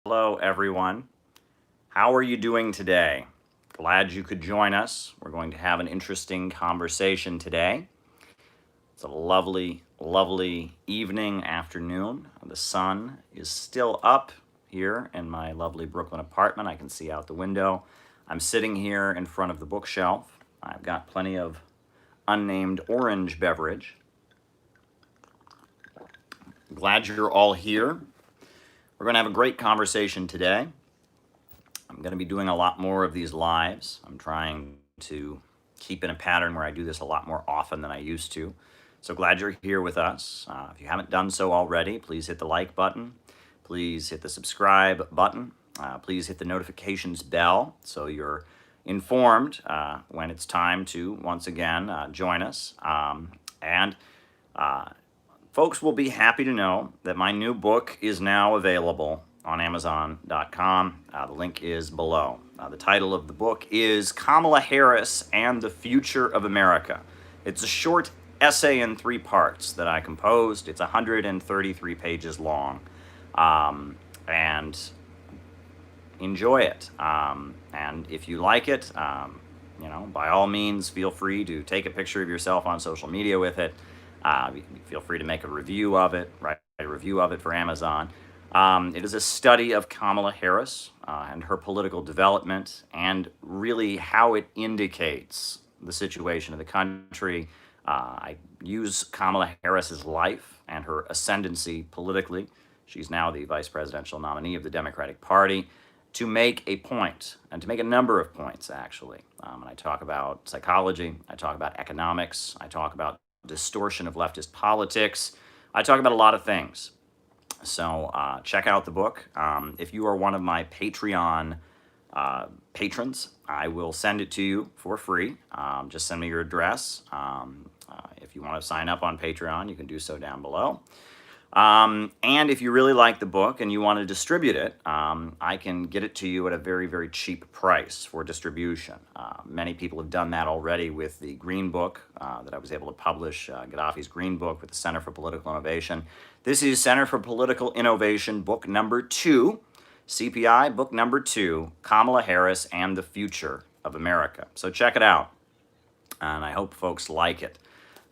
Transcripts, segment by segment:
Hello, everyone. How are you doing today? Glad you could join us. We're going to have an interesting conversation today. It's a lovely, lovely evening, afternoon. The sun is still up here in my lovely Brooklyn apartment. I can see out the window. I'm sitting here in front of the bookshelf. I've got plenty of unnamed orange beverage. Glad you're all here. We're going to have a great conversation today. I'm going to be doing a lot more of these lives. I'm trying to keep in a pattern where I do this a lot more often than I used to. So glad you're here with us. If you haven't done so already, please hit the like button. Please hit the subscribe button. Please hit the notifications bell so you're informed when it's time to, once again, join us. And folks will be happy to know that my new book is now available on Amazon.com. The link is below. The title of the book is Kamala Harris and the Future of America. It's a short essay in 3 parts that I composed. It's 133 pages long. And enjoy it. And if you like it, by all means, feel free to take a picture of yourself on social media with it. Feel free to make a review of it, write a review of it for Amazon. It is a study of Kamala Harris and her political development and really how it indicates the situation of the country. I use Kamala Harris's life and her ascendancy politically. She's now the vice presidential nominee of the Democratic Party to make a point, and to make a number of points, actually. And I talk about psychology, I talk about economics, I talk about distortion of leftist politics. I talk about a lot of things. So check out the book. If you are one of my Patreon patrons, I will send it to you for free. Just send me your address. If you want to sign up on Patreon, you can do so down below. And if you really like the book and you want to distribute it, I can get it to you at a very, very cheap price for distribution. Many people have done that already with the Green Book that I was able to publish, Gaddafi's Green Book with the Center for Political Innovation. This is Center for Political Innovation, book number 2, CPI, book number 2, Kamala Harris and the Future of America. So check it out, and I hope folks like it.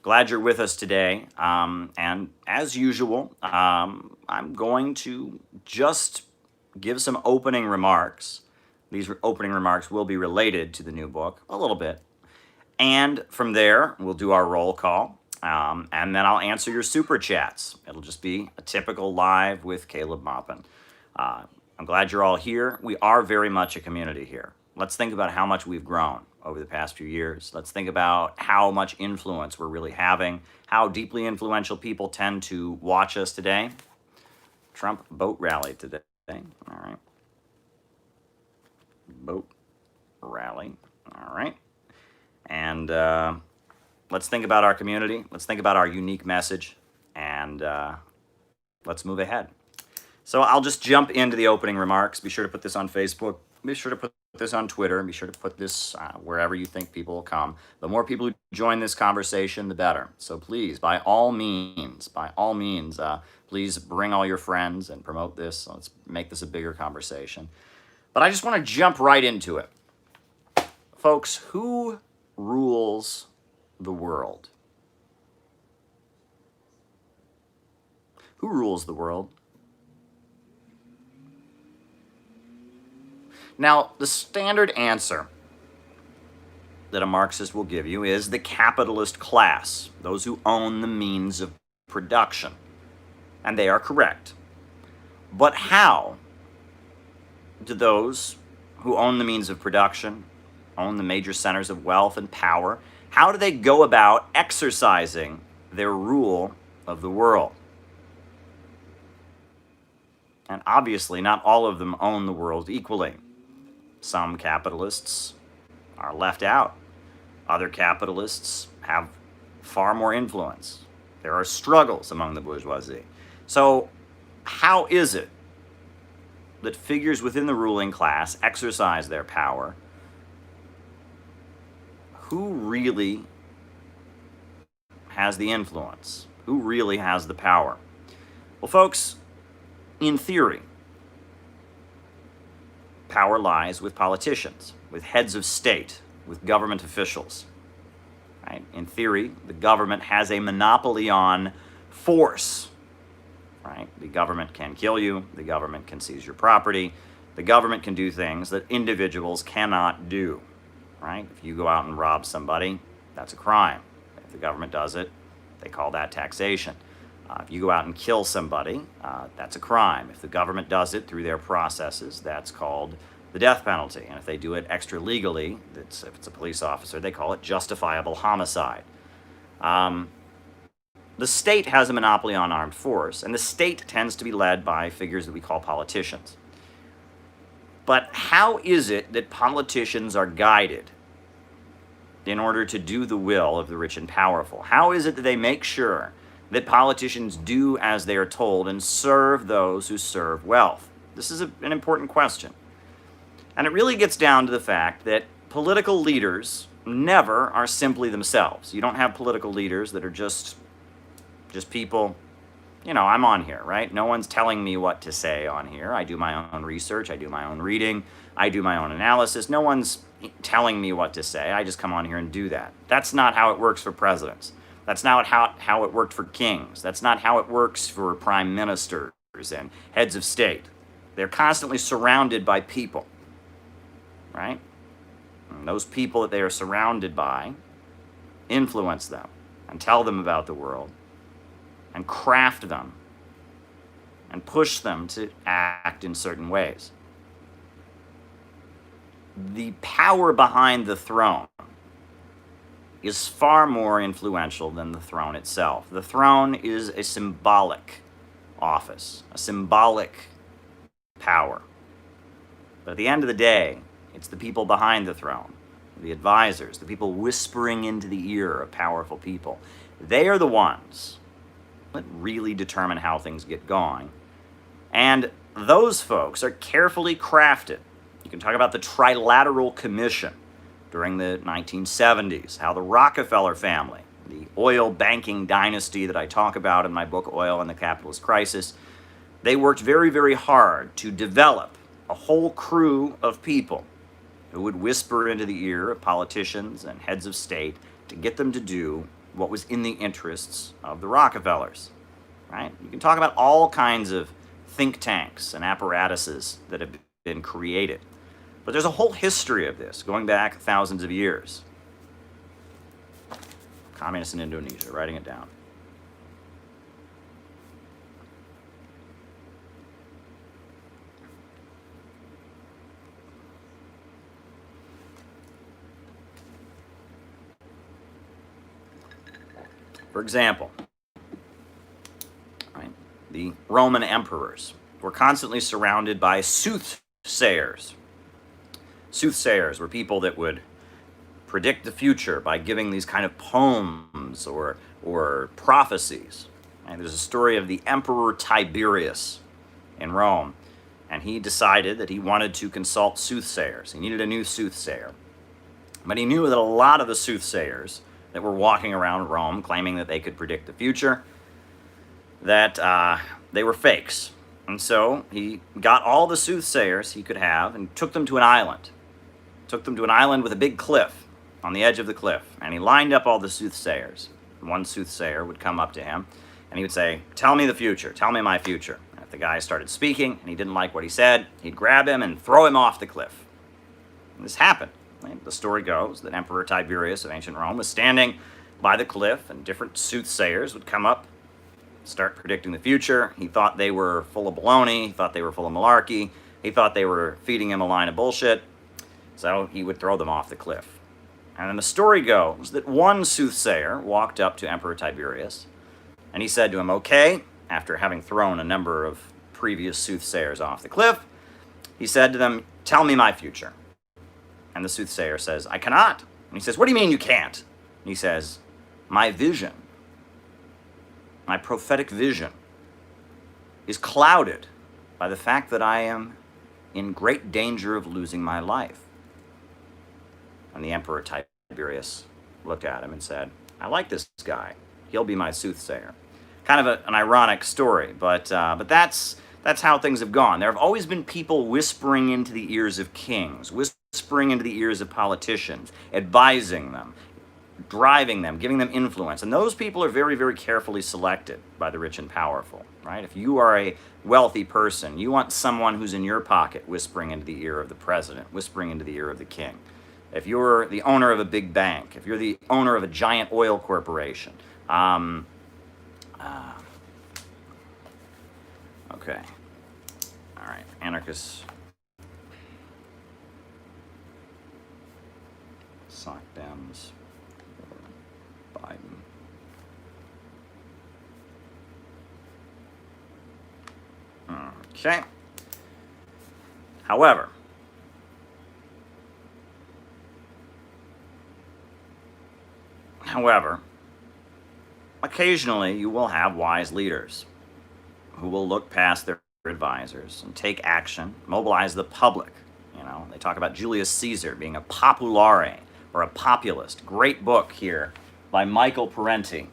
Glad you're with us today, and as usual, I'm going to just give some opening remarks. These opening remarks will be related to the new book a little bit, and from there, we'll do our roll call, and then I'll answer your super chats. It'll just be a typical live with Caleb Maupin. I'm glad you're all here. We are very much a community here. Let's think about how much we've grown over the past few years. Let's think about how much influence we're really having, how deeply influential people tend to watch us today. Trump boat rally today. All right. Boat rally. All right. And let's think about our community. Let's think about our unique message. And let's move ahead. So I'll just jump into the opening remarks. Be sure to put this on Facebook. Be sure to put this on Twitter. Be sure to put this wherever you think people will come. The more people who join this conversation, the better. So please, by all means, please bring all your friends and promote this. Let's make this a bigger conversation. But I just want to jump right into it. Folks, who rules the world? Who rules the world? Now, the standard answer that a Marxist will give you is the capitalist class, those who own the means of production. And they are correct. But how do those who own the means of production, own the major centers of wealth and power, how do they go about exercising their rule of the world? And obviously, not all of them own the world equally. Some capitalists are left out. Other capitalists have far more influence. There are struggles among the bourgeoisie. So how is it that figures within the ruling class exercise their power? Who really has the influence? Who really has the power? Well, folks, in theory, power lies with politicians, with heads of state, with government officials. Right? In theory, the government has a monopoly on force. Right? The government can kill you, the government can seize your property, the government can do things that individuals cannot do. Right? If you go out and rob somebody, that's a crime. If the government does it, they call that taxation. If you go out and kill somebody, that's a crime. If the government does it through their processes, that's called the death penalty. And if they do it extra legally, if it's a police officer, they call it justifiable homicide. The state has a monopoly on armed force, and the state tends to be led by figures that we call politicians. But how is it that politicians are guided in order to do the will of the rich and powerful? How is it that they make sure that politicians do as they are told and serve those who serve wealth? This is an important question. And it really gets down to the fact that political leaders never are simply themselves. You don't have political leaders that are just people, I'm on here, right? No one's telling me what to say on here. I do my own research, I do my own reading, I do my own analysis. No one's telling me what to say. I just come on here and do that. That's not how it works for presidents. That's not how it worked for kings. That's not how it works for prime ministers and heads of state. They're constantly surrounded by people, right? And those people that they are surrounded by influence them and tell them about the world and craft them and push them to act in certain ways. The power behind the throne is far more influential than the throne itself. The throne is a symbolic office, a symbolic power. But at the end of the day, it's the people behind the throne, the advisors, the people whispering into the ear of powerful people. They are the ones that really determine how things get going. And those folks are carefully crafted. You can talk about the Trilateral Commission during the 1970s, how the Rockefeller family, the oil banking dynasty that I talk about in my book, Oil and the Capitalist Crisis, they worked very, very hard to develop a whole crew of people who would whisper into the ear of politicians and heads of state to get them to do what was in the interests of the Rockefellers, right? You can talk about all kinds of think tanks and apparatuses that have been created. But there's a whole history of this going back thousands of years. Communists in Indonesia, writing it down. For example, right, the Roman emperors were constantly surrounded by soothsayers. Soothsayers were people that would predict the future by giving these kind of poems or prophecies. And there's a story of the Emperor Tiberius in Rome, and he decided that he wanted to consult soothsayers. He needed a new soothsayer. But he knew that a lot of the soothsayers that were walking around Rome claiming that they could predict the future, that they were fakes. And so he got all the soothsayers he could have and took them to an island. Took them to an island with a big cliff on the edge of the cliff. And he lined up all the soothsayers. One soothsayer would come up to him and he would say, "Tell me the future. Tell me my future." And if the guy started speaking and he didn't like what he said, he'd grab him and throw him off the cliff. And this happened. The story goes that Emperor Tiberius of ancient Rome was standing by the cliff and different soothsayers would come up, start predicting the future. He thought they were full of baloney. He thought they were full of malarkey. He thought they were feeding him a line of bullshit. So he would throw them off the cliff. And then the story goes that one soothsayer walked up to Emperor Tiberius and he said to him, "Okay," after having thrown a number of previous soothsayers off the cliff, he said to them, "Tell me my future." And the soothsayer says, "I cannot." And he says, "What do you mean you can't?" And he says, "My vision, my prophetic vision, is clouded by the fact that I am in great danger of losing my life." And the Emperor Tiberius looked at him and said, "I like this guy. He'll be my soothsayer." Kind of an ironic story, but that's That's how things have gone. There have always been people whispering into the ears of kings, whispering into the ears of politicians, advising them, driving them, giving them influence. And those people are very, very carefully selected by the rich and powerful, right? If you are a wealthy person, you want someone who's in your pocket whispering into the ear of the president, whispering into the ear of the king. If you're the owner of a big bank, if you're the owner of a giant oil corporation, okay. All right. Anarchists. Sock Dems. Biden. Okay. However, occasionally you will have wise leaders who will look past their advisors and take action, mobilize the public. You know, they talk about Julius Caesar being a populare or a populist. Great book here by Michael Parenti,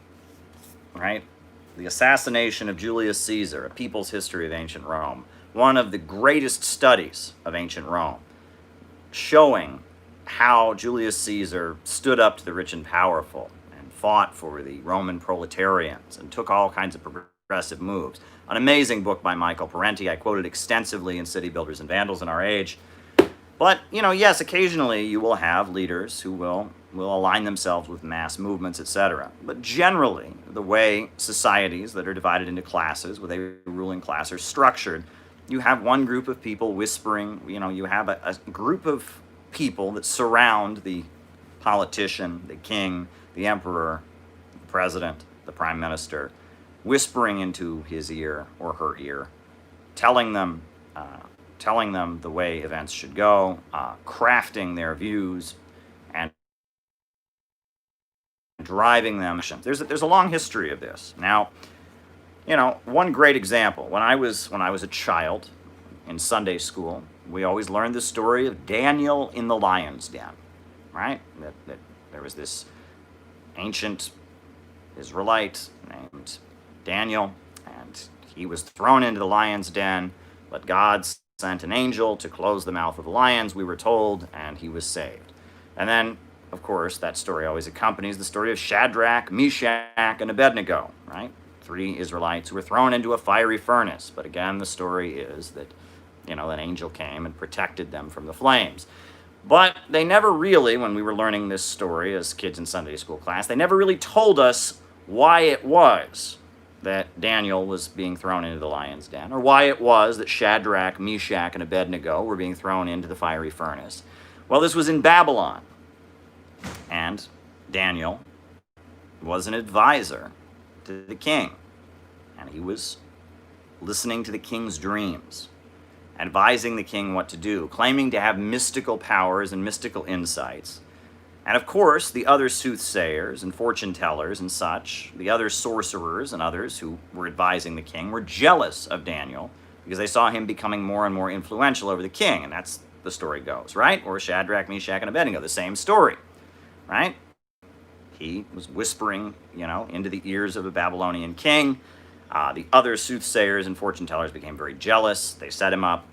right? The Assassination of Julius Caesar, A People's History of Ancient Rome. One of the greatest studies of ancient Rome, showing how Julius Caesar stood up to the rich and powerful and fought for the Roman proletarians and took all kinds of progressive moves. An amazing book by Michael Parenti. I quoted extensively in City Builders and Vandals in our age. But, you know, yes, occasionally you will have leaders who will align themselves with mass movements, etc. But generally, the way societies that are divided into classes, with a ruling class, are structured, you have one group of people whispering, you know, you have a group of people that surround the politician, the king, the emperor, the president, the prime minister, whispering into his ear or her ear, telling them the way events should go, crafting their views, and driving them. There's a long history of this. Now, you know, one great example, when I was a child in Sunday school, we always learned the story of Daniel in the lion's den, right? That there was this ancient Israelite named Daniel, and he was thrown into the lion's den, but God sent an angel to close the mouth of the lions, we were told, and he was saved. And then, of course, that story always accompanies the story of Shadrach, Meshach, and Abednego, right? 3 Israelites who were thrown into a fiery furnace. But again, the story is that, you know, an angel came and protected them from the flames. But they never really, when we were learning this story as kids in Sunday school class, they never really told us why it was that Daniel was being thrown into the lion's den, or why it was that Shadrach, Meshach, and Abednego were being thrown into the fiery furnace. Well, this was in Babylon, and Daniel was an advisor to the king, and he was listening to the king's dreams, advising the king what to do, claiming to have mystical powers and mystical insights. And of course, the other soothsayers and fortune tellers and such, the other sorcerers and others who were advising the king, were jealous of Daniel because they saw him becoming more and more influential over the king. And that's the story goes, right? Or Shadrach, Meshach, and Abednego, the same story, right? He was whispering, you know, into the ears of a Babylonian king. The other soothsayers and fortune tellers became very jealous. They set them up,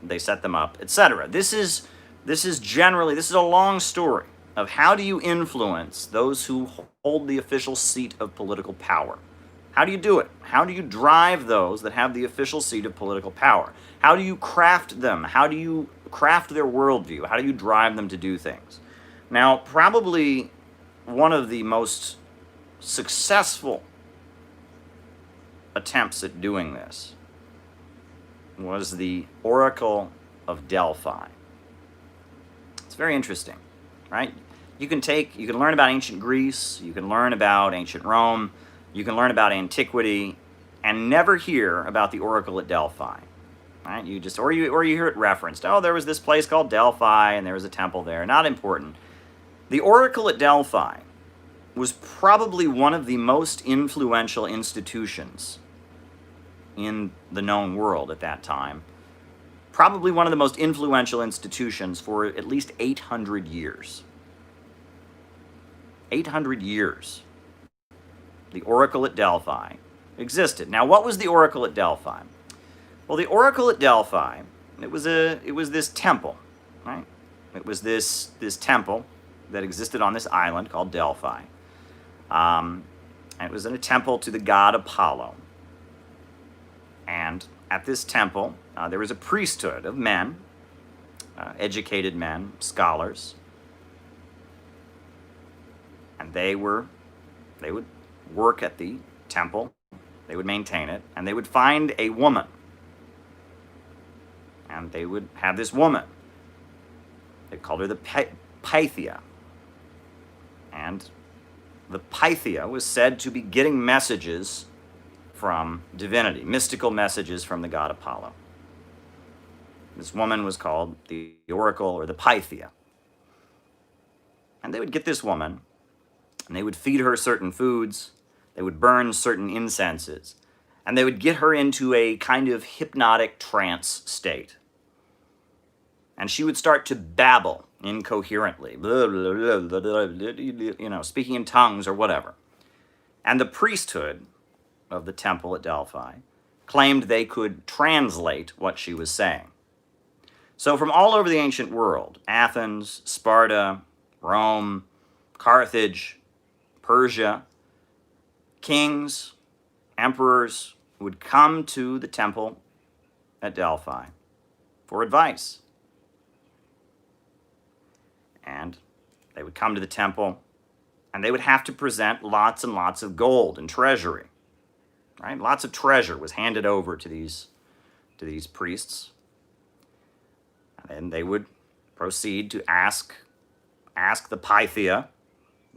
etc. This is a long story of how do you influence those who hold the official seat of political power. How do you do it? How do you drive those that have the official seat of political power? How do you craft them? How do you craft their worldview? How do you drive them to do things? Now, probably one of the most successful attempts at doing this was the Oracle of Delphi. It's very interesting, right? You can learn about ancient Greece, you can learn about ancient Rome, you can learn about antiquity, and never hear about the Oracle at Delphi, right? You hear it referenced. Oh, there was this place called Delphi, and there was a temple there. Not important. The Oracle at Delphi was probably one of the most influential institutions in the known world at that time. Probably one of the most influential institutions for at least 800 years. 800 years. The Oracle at Delphi existed. Now, what was the Oracle at Delphi? Well, Well, the oracle at Delphi, it was this temple, right? It was this temple that existed on this island called Delphi. And it was in a temple to the god Apollo. And at this temple, there was a priesthood of men, educated men, scholars, and they would work at the temple, they would maintain it, and they would find a woman, and they would have this woman. They called her the Pythia, and the Pythia was said to be getting messages from divinity, mystical messages from the god Apollo. This woman was called the oracle or the Pythia. And they would get this woman, and they would feed her certain foods, they would burn certain incenses, and they would get her into a kind of hypnotic trance state. And she would start to babble incoherently, blah, blah, blah, blah, blah, speaking in tongues or whatever. And the priesthood of the temple at Delphi claimed they could translate what she was saying. So from all over the ancient world, Athens, Sparta, Rome, Carthage, Persia, kings, emperors would come to the temple at Delphi for advice. And they would come to the temple, and they would have to present lots and lots of gold and treasury. Right? Lots of treasure was handed over to these priests. And they would proceed to ask the Pythia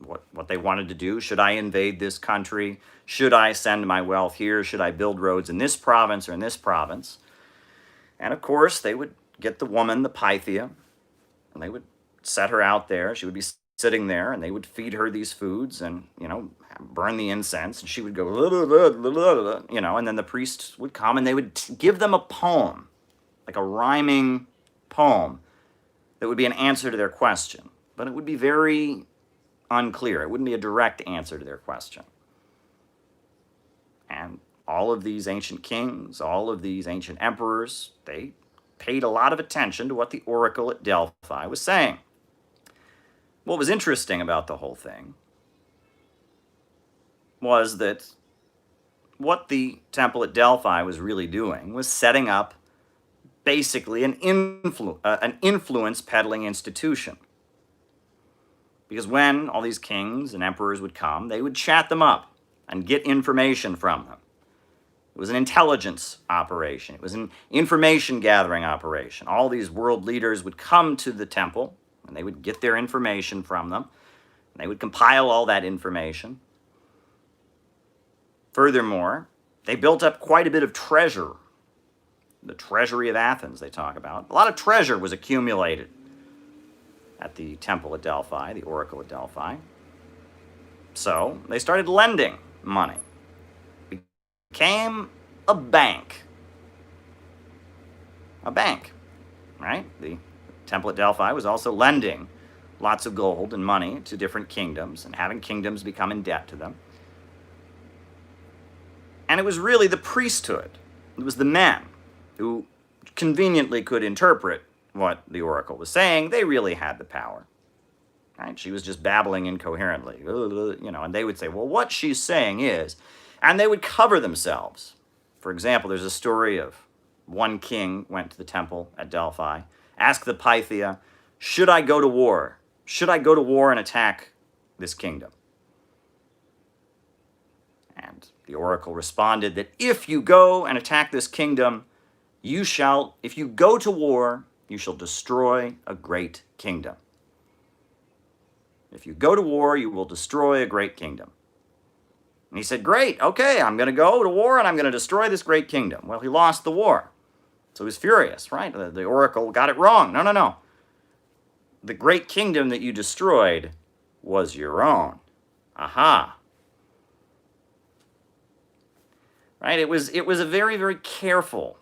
what they wanted to do. Should I invade this country? Should I send my wealth here? Should I build roads in this province or in this province? And of course, they would get the woman, the Pythia, and they would set her out there. She would be sitting there, and they would feed her these foods and, burn the incense, and she would go, and then the priests would come, and they would give them a poem, like a rhyming poem that would be an answer to their question. But it would be very unclear. It wouldn't be a direct answer to their question. And all of these ancient kings, all of these ancient emperors, they paid a lot of attention to what the oracle at Delphi was saying. What was interesting about the whole thing was that what the temple at Delphi was really doing was setting up basically an influence peddling institution. Because when all these kings and emperors would come, they would chat them up and get information from them. It was an intelligence operation. It was an information gathering operation. All these world leaders would come to the temple, and they would get their information from them. And they would compile all that information. Furthermore, they built up quite a bit of treasure. The treasury of Athens, they talk about. A lot of treasure was accumulated at the temple at Delphi, the oracle at Delphi. So they started lending money. It became a bank. A bank, right? The temple at Delphi was also lending lots of gold and money to different kingdoms and having kingdoms become in debt to them. And it was really the priesthood. It was the men who conveniently could interpret what the oracle was saying. They really had the power. Right? She was just babbling incoherently, and they would say, well, what she's saying is, and they would cover themselves. For example, there's a story of one king went to the temple at Delphi, asked the Pythia, should I go to war? Should I go to war and attack this kingdom? And the oracle responded that if you go and attack this kingdom, if you go to war, you shall destroy a great kingdom. If you go to war, you will destroy a great kingdom. And he said, great, okay, I'm going to go to war and I'm going to destroy this great kingdom. Well, he lost the war. So he was furious, right? The oracle got it wrong. No. The great kingdom that you destroyed was your own. Aha. Right? It was a very, very careful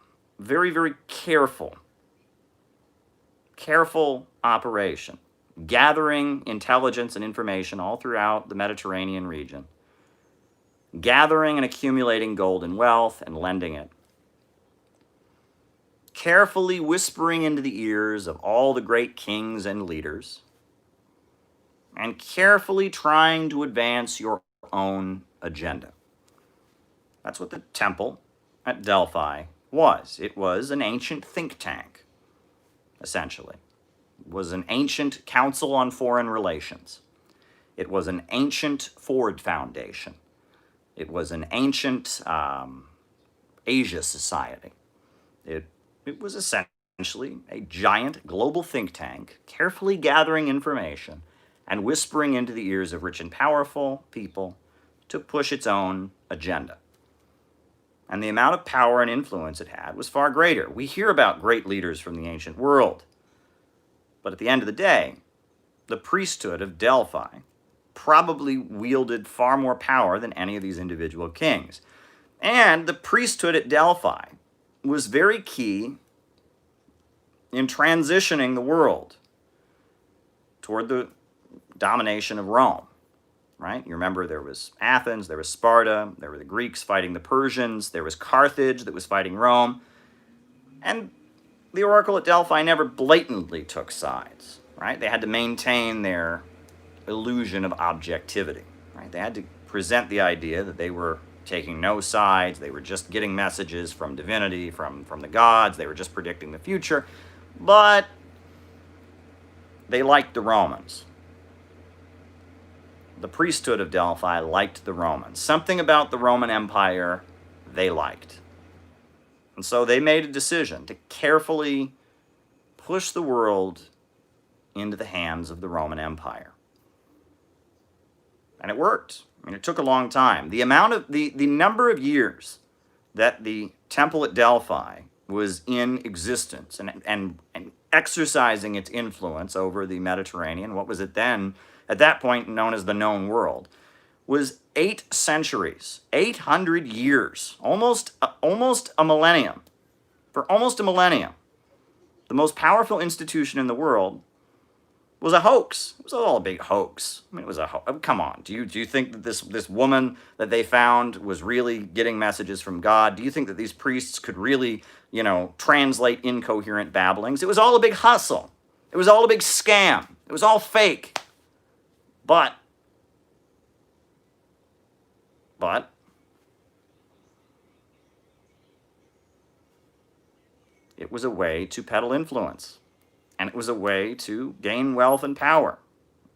operation, gathering intelligence and information all throughout the Mediterranean region, gathering and accumulating gold and wealth and lending it. carefully whispering into the ears of all the great kings and leaders, and carefully trying to advance your own agenda. That's what the temple at Delphi was. It was an ancient think tank, essentially. It was an ancient council on foreign relations. It was an ancient Ford Foundation. It was an ancient Asia Society. It was essentially a giant global think tank, carefully gathering information and whispering into the ears of rich and powerful people to push its own agenda. And the amount of power and influence it had was far greater. We hear about great leaders from the ancient world, but at the end of the day, the priesthood of Delphi probably wielded far more power than any of these individual kings. And the priesthood at Delphi was very key in transitioning the world toward the domination of Rome, right? You remember there was Athens, there was Sparta, there were the Greeks fighting the Persians, there was Carthage that was fighting Rome, and the oracle at Delphi never blatantly took sides, right? They had to maintain their illusion of objectivity, right? They had to present the idea that they were taking no sides, they were just getting messages from divinity, from the gods, they were just predicting the future, but they liked the Romans. The priesthood of Delphi liked the Romans. Something about the Roman Empire they liked. And so they made a decision to carefully push the world into the hands of the Roman Empire. And it worked. I mean, it took a long time. The number of years that the temple at Delphi was in existence and exercising its influence over the Mediterranean, what was it then, at that point known as the known world, was 8 centuries, 800 years, almost a millennium. For almost a millennium, the most powerful institution in the world was a hoax. It was all a big hoax. I mean, it was a hoax. Come on. Do you think that this woman that they found was really getting messages from God? Do you think that these priests could really, translate incoherent babblings? It was all a big hustle. It was all a big scam. It was all fake. But it was a way to peddle influence. And it was a way to gain wealth and power.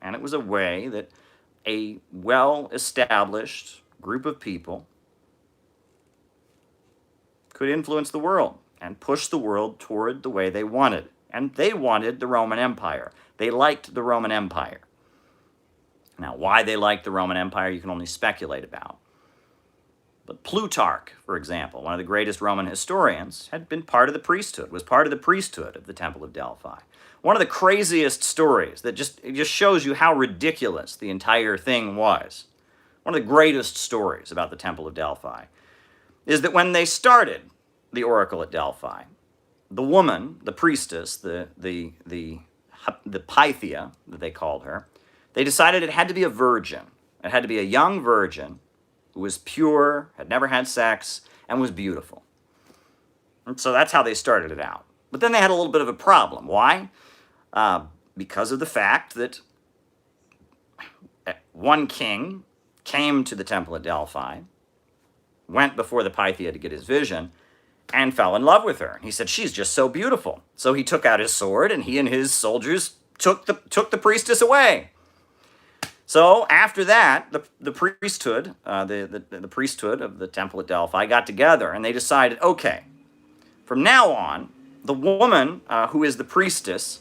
And it was a way that a well-established group of people could influence the world and push the world toward the way they wanted. And they wanted the Roman Empire. They liked the Roman Empire. Now, why they liked the Roman Empire, you can only speculate about. But Plutarch, for example, one of the greatest Roman historians, had been part of the priesthood, was part of the priesthood of the Temple of Delphi. One of the craziest stories that just shows you how ridiculous the entire thing was. One of the greatest stories about the Temple of Delphi is that when they started the oracle at Delphi, the woman, the priestess, the Pythia, that they called her, they decided it had to be a virgin. It had to be a young virgin who was pure, had never had sex, and was beautiful. And so that's how they started it out. But then they had a little bit of a problem. Why? Because of the fact that one king came to the temple at Delphi, went before the Pythia to get his vision, and fell in love with her. And he said, she's just so beautiful. So he took out his sword, and he and his soldiers took the priestess away. So after that, the priesthood, the priesthood of the temple at Delphi got together, and they decided, okay, from now on, the woman who is the priestess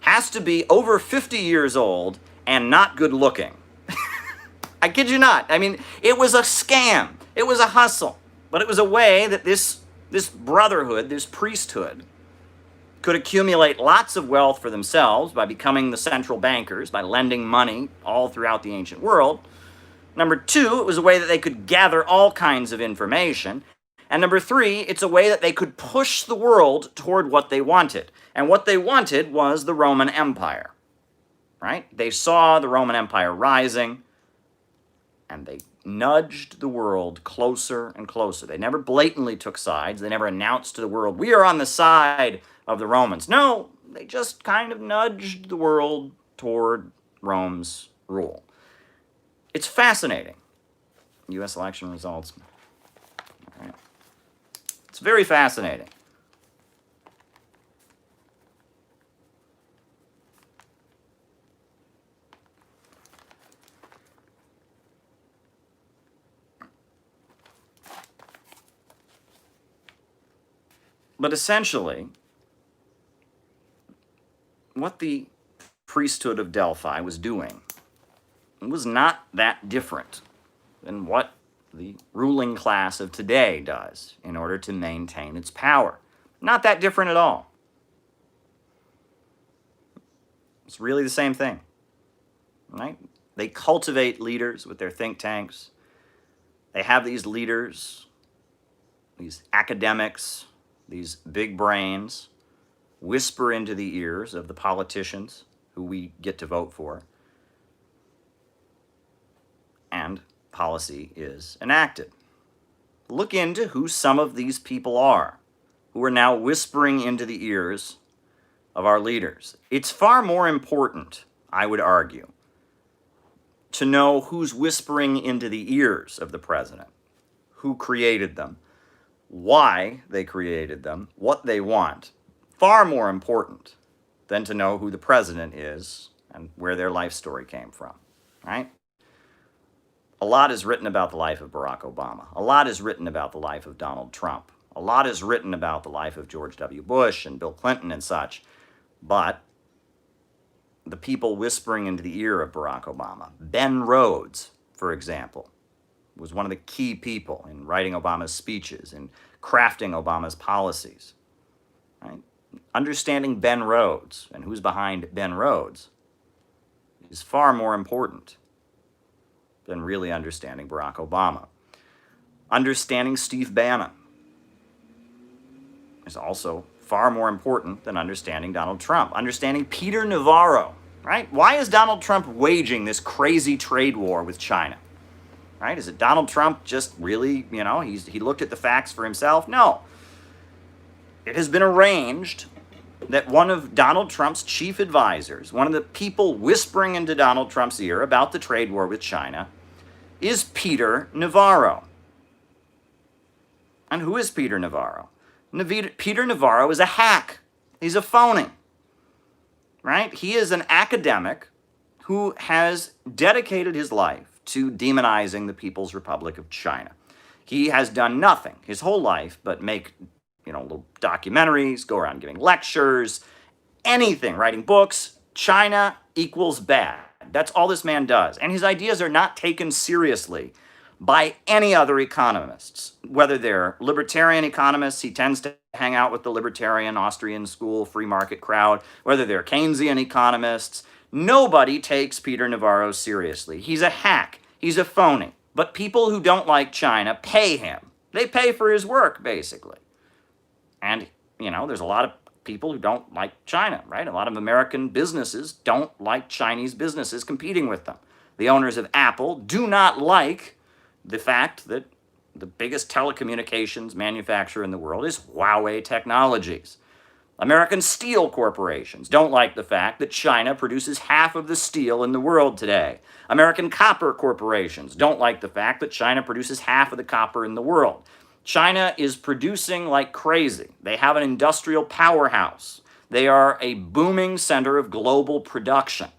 has to be over 50 years old and not good looking. I kid you not. I mean, it was a scam. It was a hustle. But it was a way that this brotherhood, this priesthood, could accumulate lots of wealth for themselves by becoming the central bankers, by lending money all throughout the ancient world. Number 2, it was a way that they could gather all kinds of information. And number 3, it's a way that they could push the world toward what they wanted. And what they wanted was the Roman Empire, right? They saw the Roman Empire rising, and they nudged the world closer and closer. They never blatantly took sides. They never announced to the world, we are on the side of the Romans. No, they just kind of nudged the world toward Rome's rule. It's fascinating. U.S. election results. All right. It's very fascinating. But essentially, what the priesthood of Delphi was doing was not that different than what the ruling class of today does in order to maintain its power. Not that different at all. It's really the same thing, right? They cultivate leaders with their think tanks. They have these leaders, these academics, these big brains, whisper into the ears of the politicians who we get to vote for, and policy is enacted. Look into who some of these people are who are now whispering into the ears of our leaders. It's far more important, I would argue, to know who's whispering into the ears of the president, who created them, why they created them, what they want. Far more important than to know who the president is and where their life story came from, right? A lot is written about the life of Barack Obama. A lot is written about the life of Donald Trump. A lot is written about the life of George W. Bush and Bill Clinton and such. But the people whispering into the ear of Barack Obama, Ben Rhodes, for example, was one of the key people in writing Obama's speeches and crafting Obama's policies, right? Understanding Ben Rhodes and who's behind Ben Rhodes is far more important than really understanding Barack Obama. Understanding Steve Bannon is also far more important than understanding Donald Trump. Understanding Peter Navarro, right? Why is Donald Trump waging this crazy trade war with China? Right? Is it Donald Trump just really, he looked at the facts for himself? No. It has been arranged that one of Donald Trump's chief advisors, one of the people whispering into Donald Trump's ear about the trade war with China, is Peter Navarro. And who is Peter Navarro? Peter Navarro is a hack. He's a phony. Right? He is an academic who has dedicated his life to demonizing the People's Republic of China. He has done nothing his whole life but make, little documentaries, go around giving lectures, anything, writing books. China equals bad. That's all this man does. And his ideas are not taken seriously by any other economists. Whether they're libertarian economists, he tends to hang out with the libertarian Austrian school free market crowd. Whether they're Keynesian economists, nobody takes Peter Navarro seriously. He's a hack. He's a phony. But people who don't like China pay him. They pay for his work, basically. And, there's a lot of people who don't like China, right? A lot of American businesses don't like Chinese businesses competing with them. The owners of Apple do not like the fact that the biggest telecommunications manufacturer in the world is Huawei Technologies. American steel corporations don't like the fact that China produces half of the steel in the world today. American copper corporations don't like the fact that China produces half of the copper in the world. China is producing like crazy. They have an industrial powerhouse. They are a booming center of global production.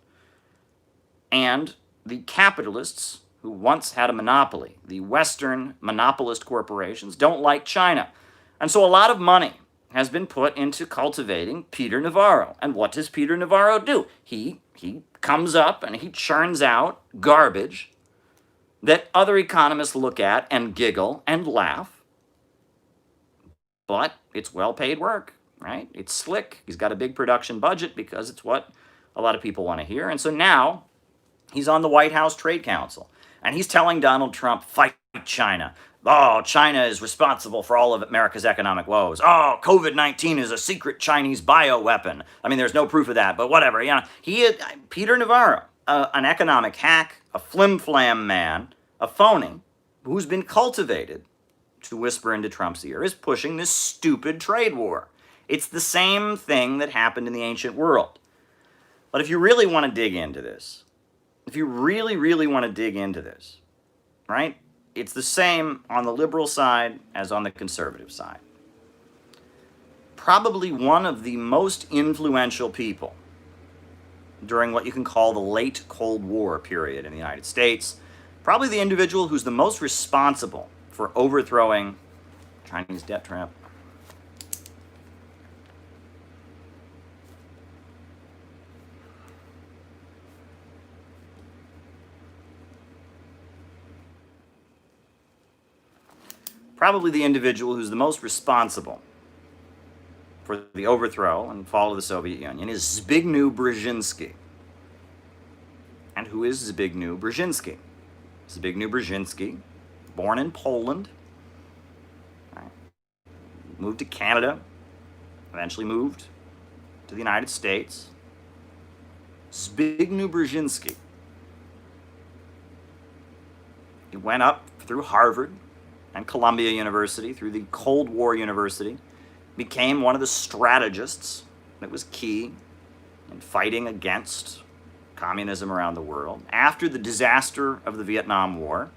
And the capitalists who once had a monopoly, the Western monopolist corporations, don't like China. And so a lot of money has been put into cultivating Peter Navarro. And what does Peter Navarro do? He comes up and he churns out garbage that other economists look at and giggle and laugh. But it's well-paid work, right? It's slick. He's got a big production budget because it's what a lot of people want to hear. And so now he's on the White House Trade Council. And he's telling Donald Trump, fight China. Oh, China is responsible for all of America's economic woes. Oh, COVID-19 is a secret Chinese bioweapon. I mean, there's no proof of that, but whatever. He is Peter Navarro, an economic hack, a flim-flam man, a phony who's been cultivated to whisper into Trump's ear, is pushing this stupid trade war. It's the same thing that happened in the ancient world. But if you really want to dig into this, if you really, really want to dig into this, right, it's the same on the liberal side as on the conservative side. Probably one of the most influential people during what you can call the late Cold War period in the United States, probably the individual who's the most responsible for overthrowing Chinese debt trap. Probably the individual who's the most responsible for the overthrow and fall of the Soviet Union is Zbigniew Brzezinski. And who is Zbigniew Brzezinski? Zbigniew Brzezinski, born in Poland, right, moved to Canada, eventually moved to the United States. Zbigniew Brzezinski. He went up through Harvard and Columbia University, through the Cold War University, became one of the strategists that was key in fighting against communism around the world. After the disaster of the Vietnam War,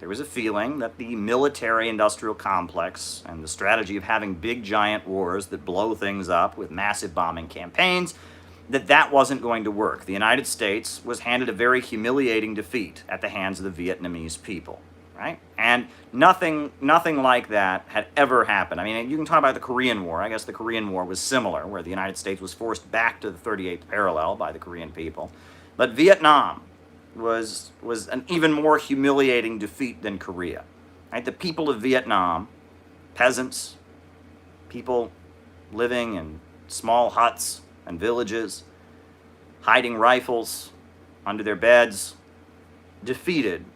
there was a feeling that the military-industrial complex and the strategy of having big, giant wars that blow things up with massive bombing campaigns, that wasn't going to work. The United States was handed a very humiliating defeat at the hands of the Vietnamese people. Right? And nothing like that had ever happened. I mean, you can talk about the Korean War. I guess the Korean War was similar, where the United States was forced back to the 38th parallel by the Korean people. But Vietnam was an even more humiliating defeat than Korea. Right? The people of Vietnam, peasants, people living in small huts and villages, hiding rifles under their beds, defeated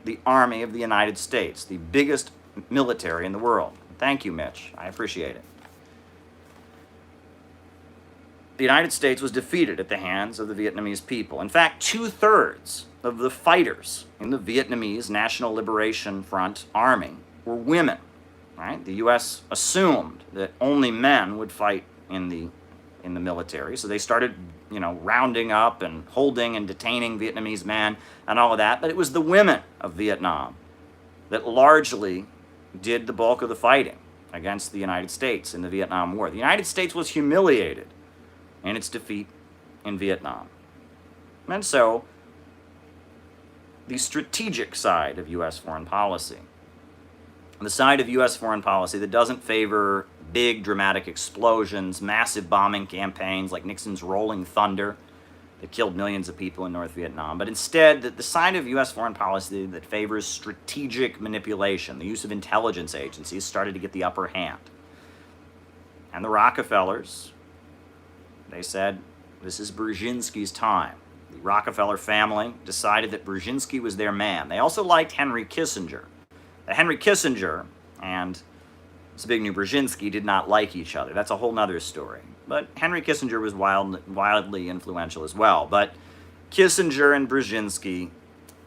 the Army of the United States, the biggest military in the world. Thank you, Mitch. I appreciate it. The United States was defeated at the hands of the Vietnamese people. In fact, 2/3 of the fighters in the Vietnamese National Liberation Front Army were women. Right? The U.S. assumed that only men would fight in the military, so they started, rounding up and holding and detaining Vietnamese men and all of that. But it was the women of Vietnam that largely did the bulk of the fighting against the United States in the Vietnam War. The United States was humiliated in its defeat in Vietnam. And so, the strategic side of U.S. foreign policy, the side of U.S. foreign policy that doesn't favor big dramatic explosions, massive bombing campaigns like Nixon's Rolling Thunder that killed millions of people in North Vietnam, but instead the side of U.S. foreign policy that favors strategic manipulation, the use of intelligence agencies, started to get the upper hand. And the Rockefellers, they said, this is Brzezinski's time. The Rockefeller family decided that Brzezinski was their man. They also liked Henry Kissinger. Henry Kissinger and Zbigniew Brzezinski did not like each other. That's a whole nother story. But Henry Kissinger was wildly influential as well. But Kissinger and Brzezinski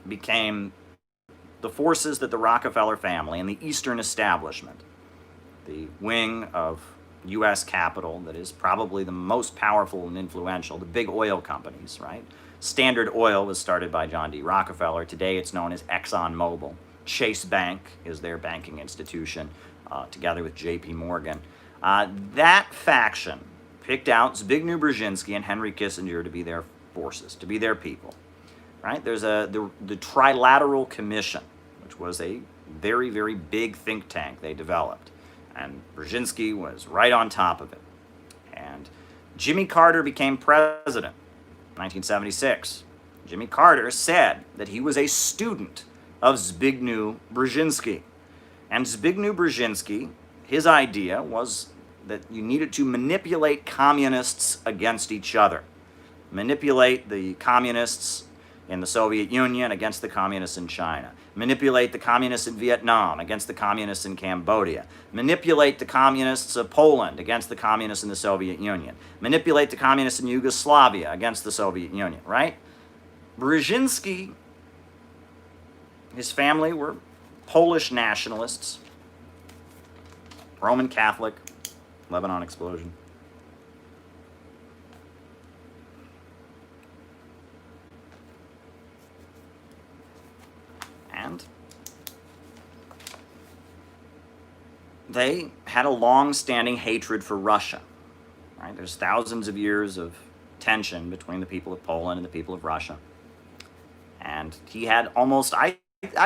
became the forces that the Rockefeller family and the Eastern establishment, the wing of U.S. capital that is probably the most powerful and influential, the big oil companies, right? Standard Oil was started by John D. Rockefeller. Today it's known as ExxonMobil. Chase Bank is their banking institution, together with J.P. Morgan. That faction picked out Zbigniew Brzezinski and Henry Kissinger to be their forces, to be their people. Right? There's the Trilateral Commission, which was a very, very big think tank they developed. And Brzezinski was right on top of it. And Jimmy Carter became president in 1976. Jimmy Carter said that he was a student of Zbigniew Brzezinski. And Zbigniew Brzezinski, his idea was that you needed to manipulate communists against each other. Manipulate the communists in the Soviet Union against the communists in China. Manipulate the communists in Vietnam against the communists in Cambodia. Manipulate the communists of Poland against the communists in the Soviet Union. Manipulate the communists in Yugoslavia against the Soviet Union, right? Brzezinski His family were Polish nationalists, Roman Catholic, Lebanon explosion. And they had a long-standing hatred for Russia. Right? There's thousands of years of tension between the people of Poland and the people of Russia. And he had almost, I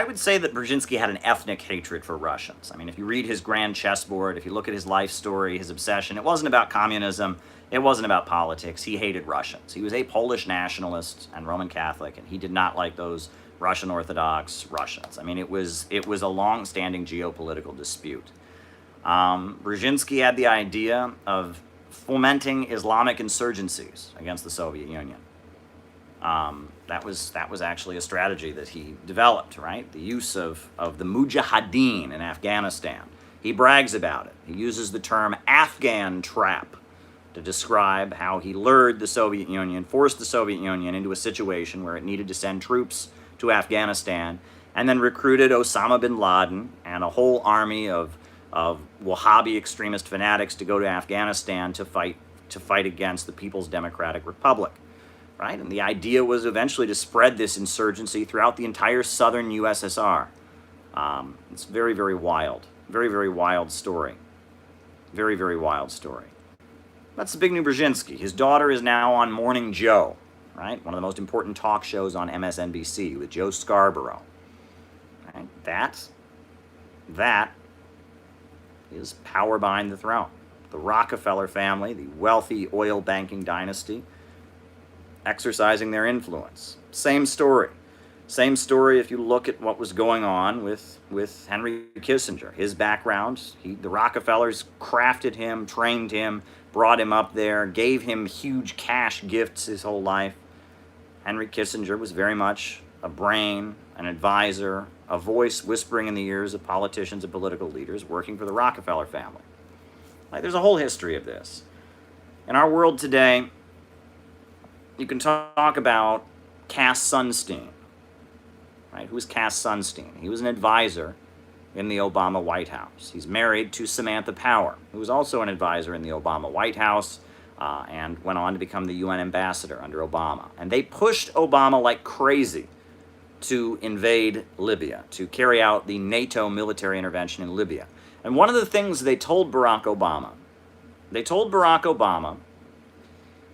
would say that Brzezinski had an ethnic hatred for Russians. I mean, if you read his grand chessboard, if you look at his life story, his obsession, it wasn't about communism, it wasn't about politics. He hated Russians. He was a Polish nationalist and Roman Catholic, and he did not like those Russian Orthodox Russians. I mean, it was a long-standing geopolitical dispute. Brzezinski had the idea of fomenting Islamic insurgencies against the Soviet Union. That was actually a strategy that he developed, right? The use of the Mujahideen in Afghanistan. He brags about it. He uses the term Afghan trap to describe how he lured the Soviet Union, forced the Soviet Union into a situation where it needed to send troops to Afghanistan, and then recruited Osama bin Laden and a whole army of Wahhabi extremist fanatics to go to Afghanistan to fight against the People's Democratic Republic, right? And the idea was eventually to spread this insurgency throughout the entire southern USSR. It's very, very wild. Very, very wild story. Very, very wild story. That's Zbigniew Brzezinski. His daughter is now on Morning Joe, right? One of the most important talk shows on MSNBC with Joe Scarborough. Right? That is power behind the throne. The Rockefeller family, the wealthy oil banking dynasty, exercising their influence. Same story. Same story if you look at what was going on with Henry Kissinger. His background, the Rockefellers crafted him, trained him, brought him up there, gave him huge cash gifts his whole life. Henry Kissinger was very much a brain, an advisor, a voice whispering in the ears of politicians and political leaders working for the Rockefeller family. Like, there's a whole history of this. In our world today, you can talk about Cass Sunstein. Right? Who's Cass Sunstein? He was an advisor in the Obama White House. He's married to Samantha Power, who was also an advisor in the Obama White House and went on to become the UN ambassador under Obama. And they pushed Obama like crazy to invade Libya, to carry out the NATO military intervention in Libya. And one of the things they told Barack Obama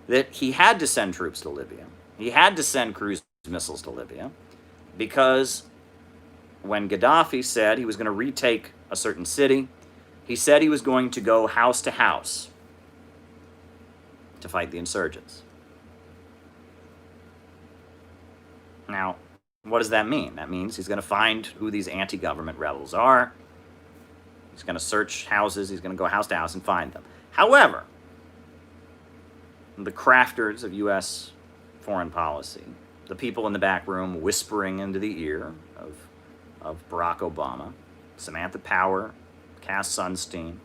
that he had to send troops to Libya. He had to send cruise missiles to Libya because when Gaddafi said he was going to retake a certain city, he said he was going to go house to house to fight the insurgents. Now, what does that mean? That means he's going to find who these anti-government rebels are. He's going to search houses. He's going to go house to house and find them. However, the crafters of U.S. foreign policy, the people in the back room whispering into the ear of Barack Obama, Samantha Power, Cass Sunstein,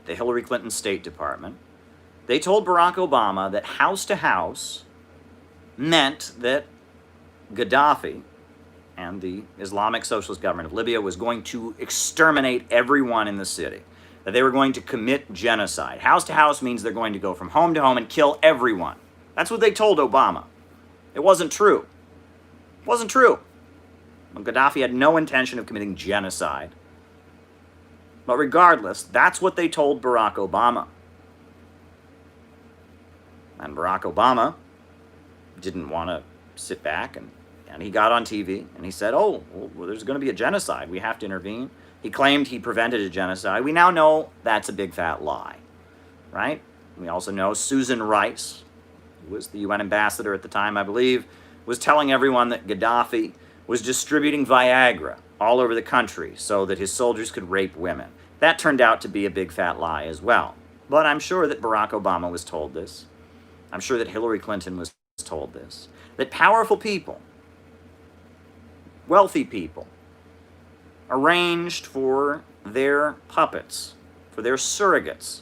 the Hillary Clinton State Department, they told Barack Obama that house to house meant that Gaddafi and the Islamic Socialist government of Libya was going to exterminate everyone in the city, that they were going to commit genocide. House to house means they're going to go from home to home and kill everyone. That's what they told Obama. It wasn't true. It wasn't true. Well, Gaddafi had no intention of committing genocide. But regardless, that's what they told Barack Obama. And Barack Obama didn't want to sit back, and he got on TV and he said, well, there's going to be a genocide. We have to intervene. He claimed he prevented a genocide. We now know that's a big fat lie, right? We also know Susan Rice, who was the UN ambassador at the time, I believe, was telling everyone that Gaddafi was distributing Viagra all over the country so that his soldiers could rape women. That turned out to be a big fat lie as well. But I'm sure that Barack Obama was told this. I'm sure that Hillary Clinton was told this. That powerful people, wealthy people, arranged for their puppets, for their surrogates,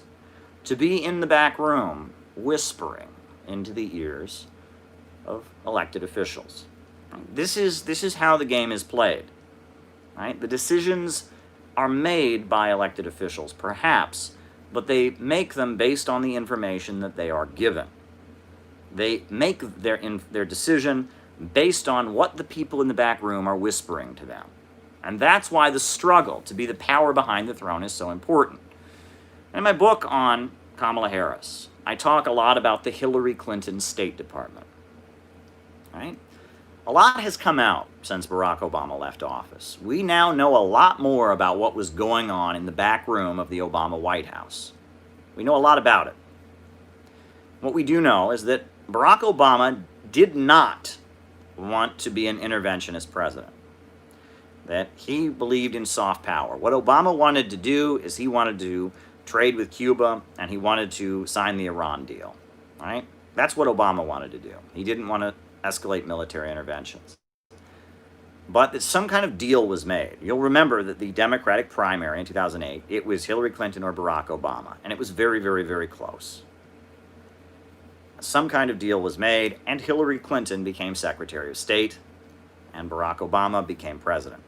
to be in the back room whispering into the ears of elected officials. This is how the game is played. right? The decisions are made by elected officials, perhaps, but they make them based on the information that they are given. They make their decision based on what the people in the back room are whispering to them. And that's why the struggle to be the power behind the throne is so important. In my book on Kamala Harris, I talk a lot about the Hillary Clinton State Department. Right? A lot has come out since Barack Obama left office. We now know a lot more about what was going on in the back room of the Obama White House. We know a lot about it. What we do know is that Barack Obama did not want to be an interventionist president, that he believed in soft power. What Obama wanted to do is he wanted to trade with Cuba, and he wanted to sign the Iran deal, right? That's what Obama wanted to do. He didn't want to escalate military interventions. But that some kind of deal was made. You'll remember that the Democratic primary in 2008, it was Hillary Clinton or Barack Obama, and it was very, very, very close. Some kind of deal was made, and Hillary Clinton became Secretary of State, and Barack Obama became president.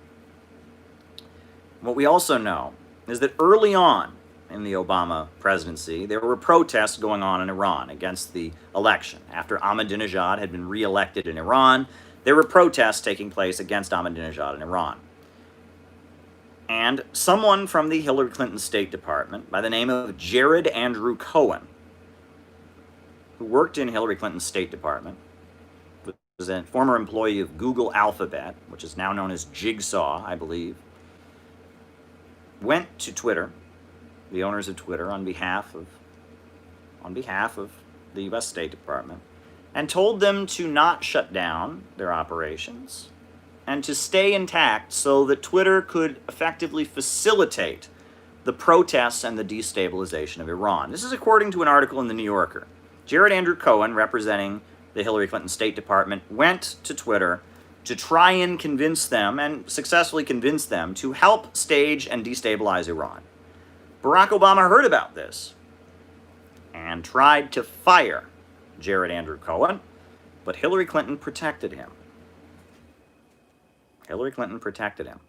What we also know is that early on in the Obama presidency, there were protests going on in Iran against the election. After Ahmadinejad had been re-elected in Iran, there were protests taking place against Ahmadinejad in Iran. And someone from the Hillary Clinton State Department by the name of Jared Andrew Cohen, who worked in Hillary Clinton's State Department, was a former employee of Google Alphabet, which is now known as Jigsaw, I believe, went to Twitter, the owners of Twitter, on behalf of the U.S. State Department, and told them to not shut down their operations and to stay intact so that Twitter could effectively facilitate the protests and the destabilization of Iran. This is according to an article in the New Yorker. Jared Andrew Cohen, representing the Hillary Clinton State Department, went to Twitter to try and convince them, and successfully convince them, to help stage and destabilize Iran. Barack Obama heard about this and tried to fire Jared Andrew Cohen, but Hillary Clinton protected him. Hillary Clinton protected him.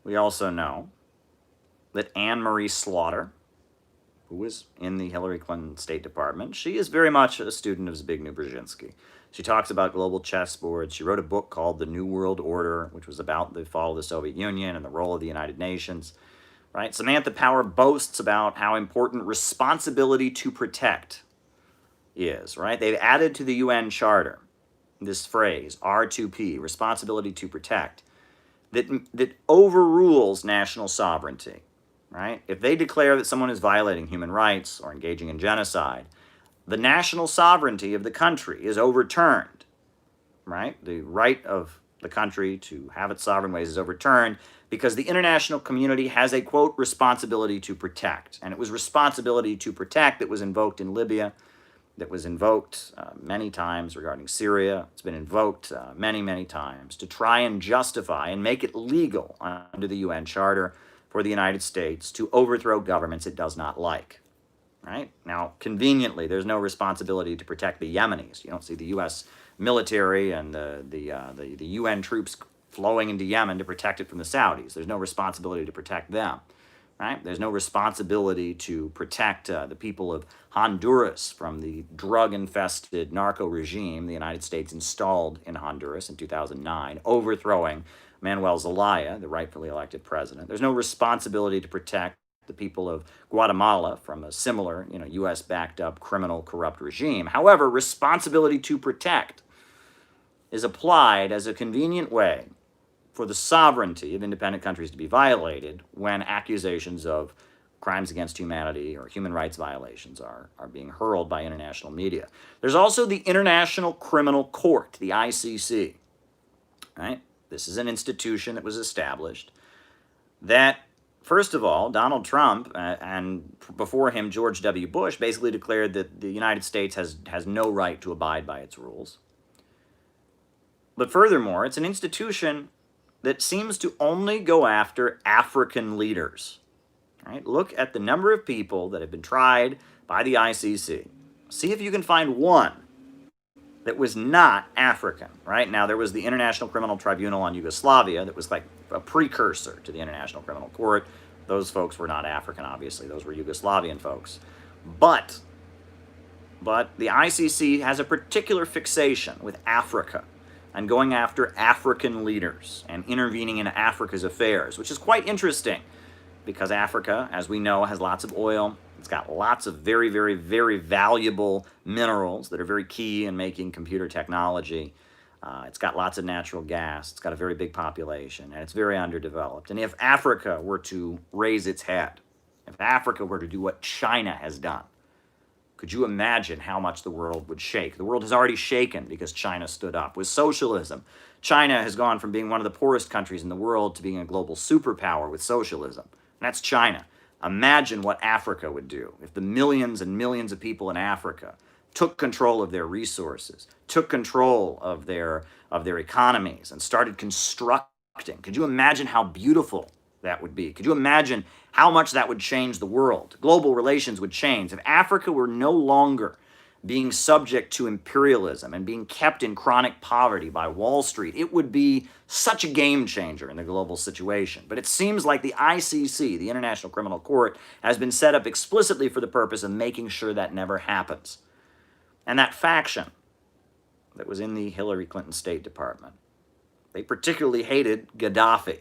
We also know that Anne Marie Slaughter, who was in the Hillary Clinton State Department, she is very much a student of Zbigniew Brzezinski. She talks about global chessboards. She wrote a book called The New World Order, which was about the fall of the Soviet Union and the role of the United Nations. Right? Samantha Power boasts about how important responsibility to protect is. Right? They've added to the UN Charter this phrase, R2P, responsibility to protect, that overrules national sovereignty. Right? If they declare that someone is violating human rights or engaging in genocide, the national sovereignty of the country is overturned. Right? The right of the country to have its sovereign ways is overturned because the international community has a, quote, responsibility to protect. And it was responsibility to protect that was invoked in Libya, that was invoked many times regarding Syria. It's been invoked many, many times to try and justify and make it legal under the UN Charter for the United States to overthrow governments it does not like. Right? Now, conveniently, there's no responsibility to protect the Yemenis. You don't see the U.S. military and the UN troops flowing into Yemen to protect it from the Saudis. There's no responsibility to protect them. Right? There's no responsibility to protect the people of Honduras from the drug-infested narco regime the United States installed in Honduras in 2009, overthrowing Manuel Zelaya, the rightfully elected president. There's no responsibility to protect the people of Guatemala from a similar, U.S.-backed up criminal, corrupt regime. However, responsibility to protect is applied as a convenient way for the sovereignty of independent countries to be violated when accusations of crimes against humanity or human rights violations are being hurled by international media. There's also the International Criminal Court, the ICC. Right? This is an institution that was established that, first of all, Donald Trump and before him George W. Bush basically declared that the United States has no right to abide by its rules. But furthermore, it's an institution that seems to only go after African leaders. Right? Look at the number of people that have been tried by the ICC. See if you can find one that was not African, right? Now, there was the International Criminal Tribunal on Yugoslavia that was like a precursor to the International Criminal Court. Those folks were not African, obviously. Those were Yugoslavian folks. But the ICC has a particular fixation with Africa and going after African leaders and intervening in Africa's affairs, which is quite interesting because Africa, as we know, has lots of oil. It's got lots of very, very, very valuable minerals that are very key in making computer technology. It's got lots of natural gas. It's got a very big population, and it's very underdeveloped. And if Africa were to raise its head, if Africa were to do what China has done, could you imagine how much the world would shake? The world has already shaken because China stood up. With socialism, China has gone from being one of the poorest countries in the world to being a global superpower with socialism. And that's China. Imagine what Africa would do if the millions and millions of people in Africa took control of their resources, took control of their economies, and started constructing. Could you imagine how beautiful that would be? Could you imagine how much that would change the world? Global relations would change. If Africa were no longer being subject to imperialism and being kept in chronic poverty by Wall Street, it would be such a game changer in the global situation. But it seems like the ICC, the International Criminal Court, has been set up explicitly for the purpose of making sure that never happens. And that faction that was in the Hillary Clinton State Department, they particularly hated Gaddafi,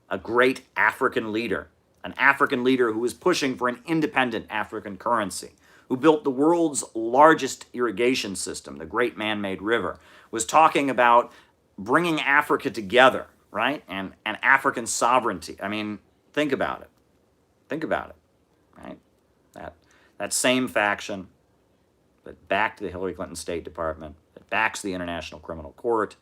a great African leader who was pushing for an independent African currency, who built the world's largest irrigation system, the Great Man-Made River, was talking about bringing Africa together, right? And African sovereignty. I mean, think about it. Think about it, right? That same faction that backed the Hillary Clinton State Department, that backs the International Criminal Court,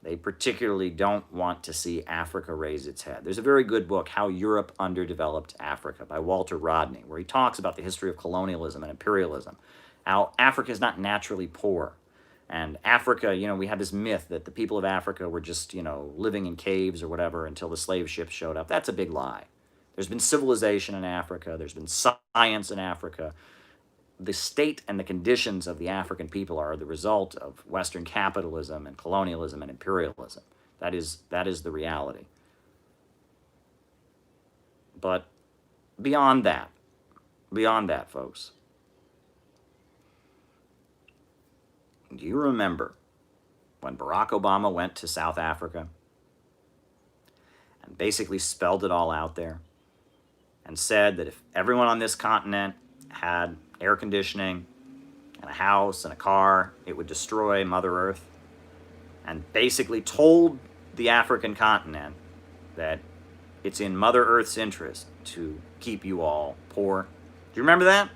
they particularly don't want to see Africa raise its head. There's a very good book, How Europe Underdeveloped Africa, by Walter Rodney, where he talks about the history of colonialism and imperialism, how Africa is not naturally poor. And Africa, we have this myth that the people of Africa were just, living in caves or whatever until the slave ships showed up. That's a big lie. There's been civilization in Africa. There's been science in Africa. The state and the conditions of the African people are the result of Western capitalism and colonialism and imperialism. That is the reality. But beyond that, folks, do you remember when Barack Obama went to South Africa and basically spelled it all out there and said that if everyone on this continent had air conditioning and a house and a car, it would destroy Mother Earth, and basically told the African continent that it's in Mother Earth's interest to keep you all poor? Do you remember that?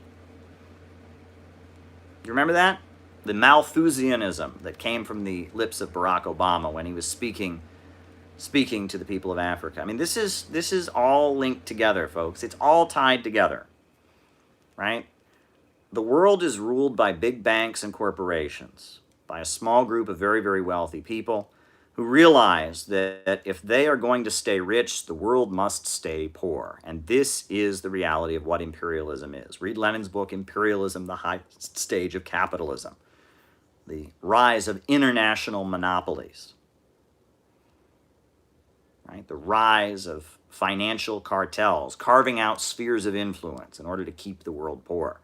You remember that? The Malthusianism that came from the lips of Barack Obama when he was speaking to the people of Africa. I mean, this is all linked together, folks. It's all tied together, right? The world is ruled by big banks and corporations, by a small group of very, very wealthy people who realize that if they are going to stay rich, the world must stay poor. And this is the reality of what imperialism is. Read Lenin's book, Imperialism, the Highest Stage of Capitalism. The rise of international monopolies, right? The rise of financial cartels, carving out spheres of influence in order to keep the world poor.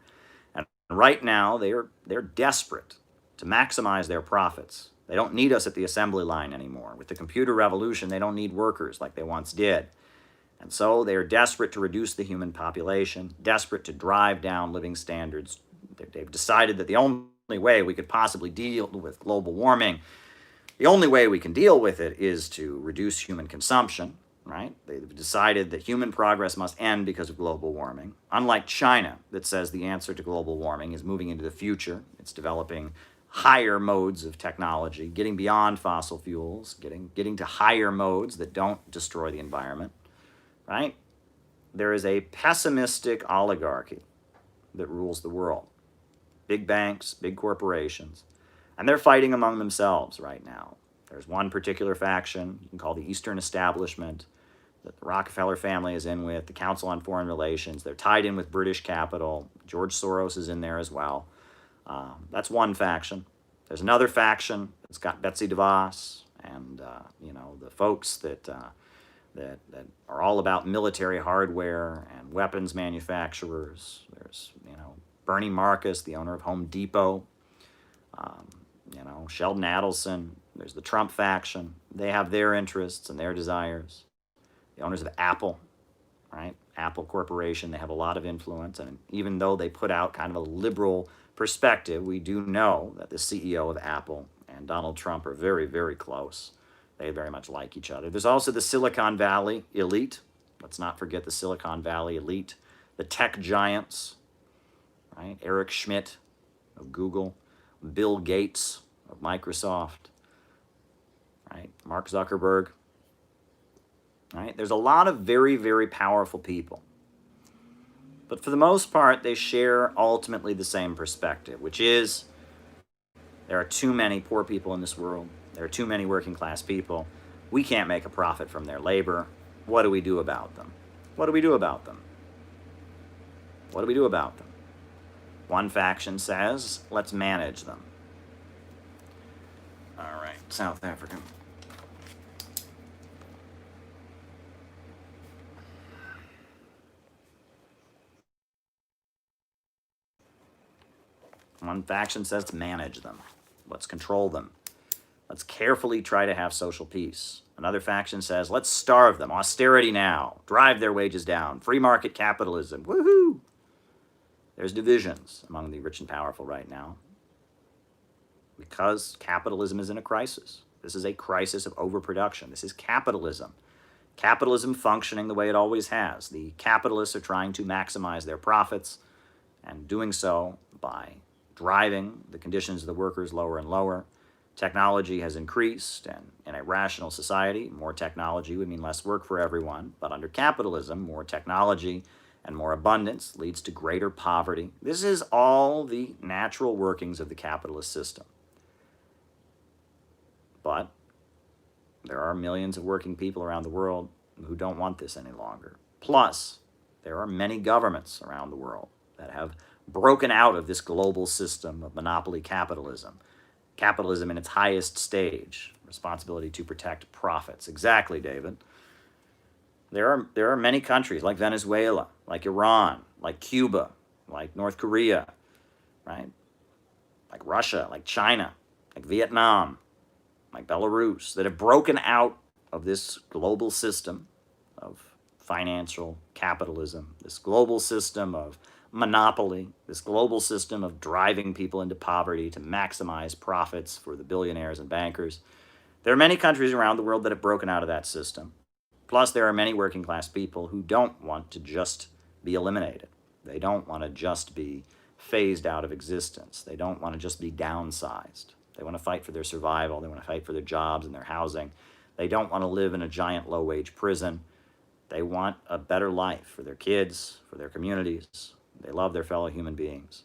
And right now, they're desperate to maximize their profits. They don't need us at the assembly line anymore. With the computer revolution, they don't need workers like they once did. And so they are desperate to reduce the human population, desperate to drive down living standards. They've decided that the only way we could possibly deal with global warming, the only way we can deal with it is to reduce human consumption, right? They've decided that human progress must end because of global warming. Unlike China, that says the answer to global warming is moving into the future. It's developing higher modes of technology, getting beyond fossil fuels, getting to higher modes that don't destroy the environment, right? There is a pessimistic oligarchy that rules the world. Big banks, big corporations, and they're fighting among themselves right now. There's one particular faction you can call the Eastern Establishment that the Rockefeller family is in with, the Council on Foreign Relations. They're tied in with British capital. George Soros is in there as well. That's one faction. There's another faction that's got Betsy DeVos and the folks that are all about military hardware and weapons manufacturers. There's Bernie Marcus, the owner of Home Depot. Sheldon Adelson. There's the Trump faction. They have their interests and their desires. The owners of Apple, right? Apple Corporation, they have a lot of influence. And even though they put out kind of a liberal perspective, we do know that the CEO of Apple and Donald Trump are very, very close. They very much like each other. There's also the Silicon Valley elite. Let's not forget the Silicon Valley elite. The tech giants, right? Eric Schmidt of Google, Bill Gates of Microsoft, right? Mark Zuckerberg, right? There's a lot of very, very powerful people. But for the most part, they share ultimately the same perspective, which is there are too many poor people in this world. There are too many working class people. We can't make a profit from their labor. What do we do about them? What do we do about them? What do we do about them? One faction says, let's manage them. All right, South African. One faction says to manage them. Let's control them. Let's carefully try to have social peace. Another faction says, let's starve them. Austerity now. Drive their wages down. Free market capitalism. Woohoo! There's divisions among the rich and powerful right now because capitalism is in a crisis. This is a crisis of overproduction. This is capitalism. Capitalism functioning the way it always has. The capitalists are trying to maximize their profits and doing so by driving the conditions of the workers lower and lower. Technology has increased, and in a rational society, more technology would mean less work for everyone. But under capitalism, more technology and more abundance leads to greater poverty. This is all the natural workings of the capitalist system. But there are millions of working people around the world who don't want this any longer. Plus, there are many governments around the world that have broken out of this global system of monopoly capitalism. Capitalism in its highest stage, responsibility to protect profits. Exactly, David. There are many countries like Venezuela, like Iran, like Cuba, like North Korea, right? Like Russia, like China, like Vietnam, like Belarus, that have broken out of this global system of financial capitalism, this global system of monopoly, this global system of driving people into poverty to maximize profits for the billionaires and bankers. There are many countries around the world that have broken out of that system. Plus, there are many working class people who don't want to just be eliminated. They don't want to just be phased out of existence. They don't want to just be downsized. They want to fight for their survival. They want to fight for their jobs and their housing. They don't want to live in a giant low-wage prison. They want a better life for their kids, for their communities. They love their fellow human beings.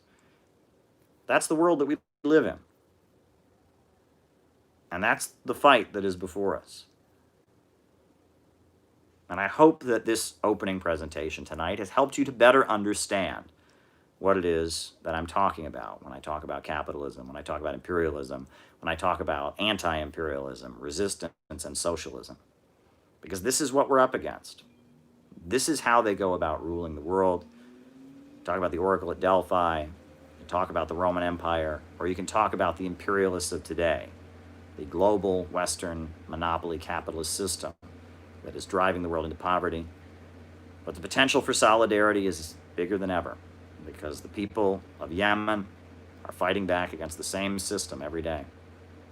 That's the world that we live in. And that's the fight that is before us. And I hope that this opening presentation tonight has helped you to better understand what it is that I'm talking about when I talk about capitalism, when I talk about imperialism, when I talk about anti-imperialism, resistance, and socialism. Because this is what we're up against. This is how they go about ruling the world. Talk about the Oracle at Delphi, you talk about the Roman Empire, or you can talk about the imperialists of today, the global Western monopoly capitalist system that is driving the world into poverty. But the potential for solidarity is bigger than ever because the people of Yemen are fighting back against the same system every day.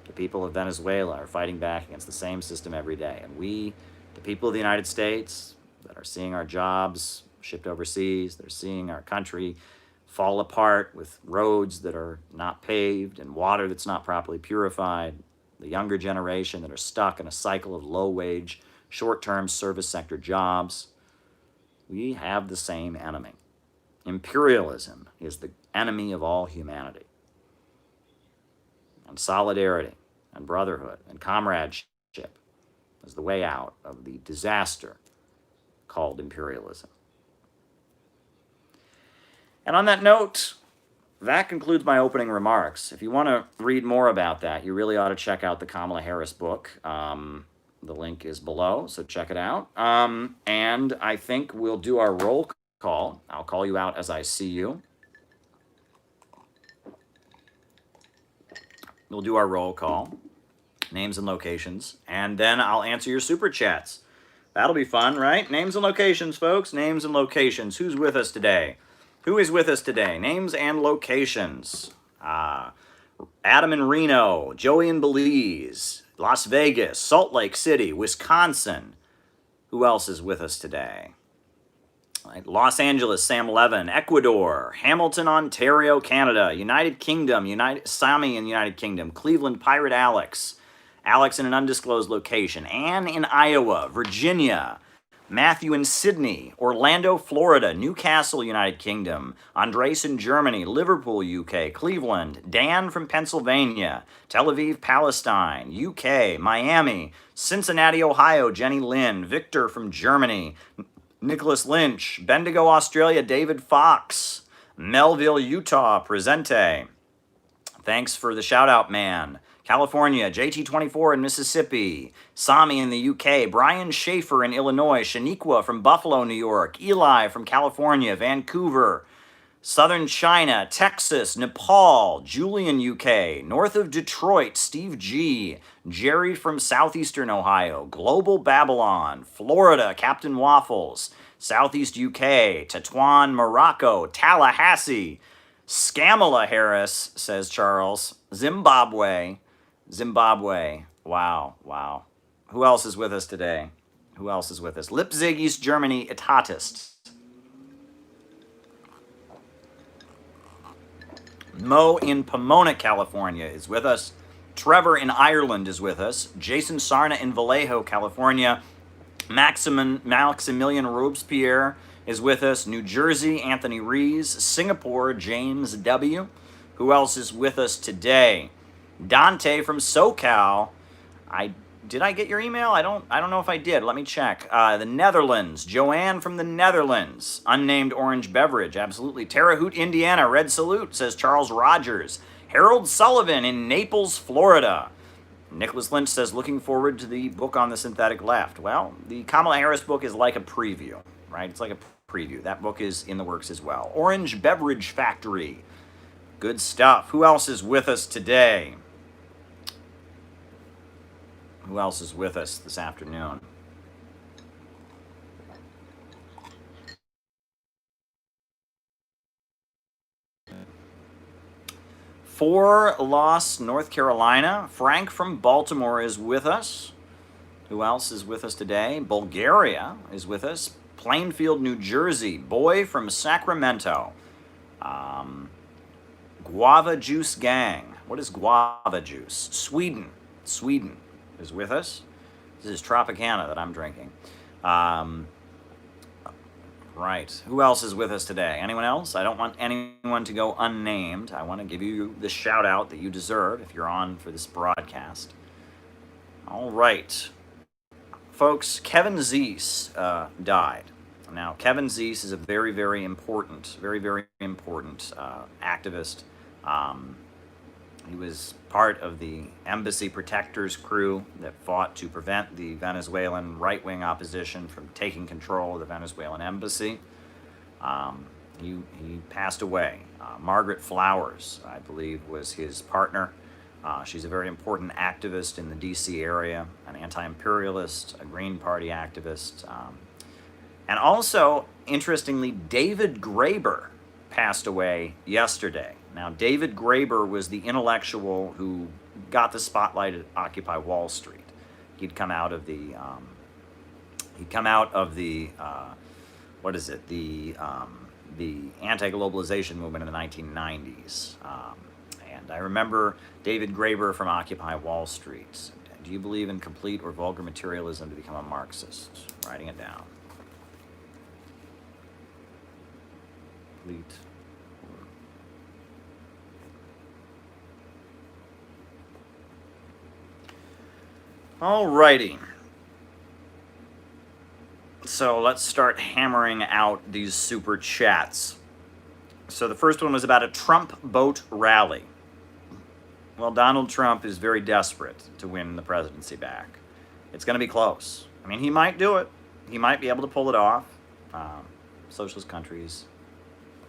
The people of Venezuela are fighting back against the same system every day. And we, the people of the United States, that are seeing our jobs shipped overseas, they're seeing our country fall apart with roads that are not paved and water that's not properly purified, the younger generation that are stuck in a cycle of low-wage, short-term service sector jobs. We have the same enemy. Imperialism is the enemy of all humanity. And solidarity and brotherhood and comradeship is the way out of the disaster called imperialism. And on that note, that concludes my opening remarks. If you want to read more about that, you really ought to check out the Kamala Harris book. The link is below, so check it out. And I think we'll do our roll call. I'll call you out as I see you. We'll do our roll call, names and locations, and then I'll answer your super chats. That'll be fun, right? Names and locations, folks. Names and locations. Who's with us today? Who is with us today? Names and locations. Adam in Reno, Joey in Belize, Las Vegas, Salt Lake City, Wisconsin. Who else is with us today? Los Angeles, Sam Levin, Ecuador, Hamilton, Ontario, Canada, United Kingdom, Sami in United Kingdom, Cleveland, Pirate Alex, Alex in an undisclosed location, Anne in Iowa, Virginia, Matthew in Sydney, Orlando, Florida, Newcastle, United Kingdom, Andres in Germany, Liverpool, UK, Cleveland, Dan from Pennsylvania, Tel Aviv, Palestine, UK, Miami, Cincinnati, Ohio, Jenny Lynn, Victor from Germany, Nicholas Lynch, Bendigo, Australia, David Fox, Melville, Utah, Presente. Thanks for the shout out, man. California, JT24 in Mississippi, Sami in the UK, Brian Schaefer in Illinois, Shaniqua from Buffalo, New York, Eli from California, Vancouver, Southern China, Texas, Nepal, Julian, UK, north of Detroit, Steve G, Jerry from Southeastern Ohio, Global Babylon, Florida, Captain Waffles, Southeast UK, Tetuan, Morocco, Tallahassee, Scamala Harris, says Charles, Zimbabwe, wow. Who else is with us today? Leipzig, East Germany, Etatist. Mo in Pomona, California is with us. Trevor in Ireland is with us. Jason Sarna in Vallejo, California. Maximilian Robespierre is with us. New Jersey, Anthony Rees. Singapore, James W. Who else is with us today? Dante from SoCal. Did I get your email? I don't know if I did. Let me check. The Netherlands. Joanne from the Netherlands. Unnamed orange beverage. Absolutely. Terre Haute, Indiana. Red salute, says Charles Rogers. Harold Sullivan in Naples, Florida. Nicholas Lynch says, looking forward to the book on the synthetic left. Well, the Kamala Harris book is like a preview, right? It's like a preview. That book is in the works as well. Orange Beverage Factory. Good stuff. Who else is with us today? Who else is with us this afternoon? Fort Los, North Carolina. Frank from Baltimore is with us. Who else is with us today? Bulgaria is with us. Plainfield, New Jersey. Boy from Sacramento. Guava Juice Gang. What is guava juice? Sweden is with us. This is Tropicana that I'm drinking. Right. Who else is with us today? Anyone else? I don't want anyone to go unnamed. I want to give you the shout out that you deserve if you're on for this broadcast. All right. Folks, Kevin Zeese died. Now, Kevin Zeese is a very, very important activist. He was part of the embassy protectors crew that fought to prevent the Venezuelan right-wing opposition from taking control of the Venezuelan embassy. He passed away. Margaret Flowers, I believe, was his partner. She's a very important activist in the D.C. area, an anti-imperialist, a Green Party activist. And also, interestingly, David Graeber passed away yesterday. Now, David Graeber was the intellectual who got the spotlight at Occupy Wall Street. He'd come out of the, the anti-globalization movement in the 1990s. And I remember David Graeber from Occupy Wall Street. Do you believe in complete or vulgar materialism to become a Marxist? Writing it down. Complete. Alrighty. So let's start hammering out these super chats. So the first one was about a Trump boat rally. Well, Donald Trump is very desperate to win the presidency back. It's going to be close. I mean, he might do it. He might be able to pull it off. Socialist countries.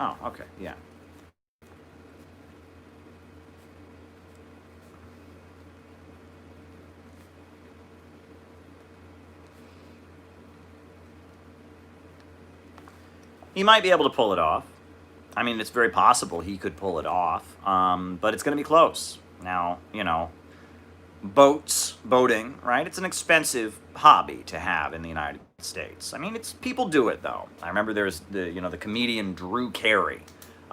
Oh, okay, yeah. He might be able to pull it off. I mean, it's very possible he could pull it off, but it's going to be close. Now, boating, right? It's an expensive hobby to have in the United States. I mean, it's people do it though. I remember there's the comedian Drew Carey.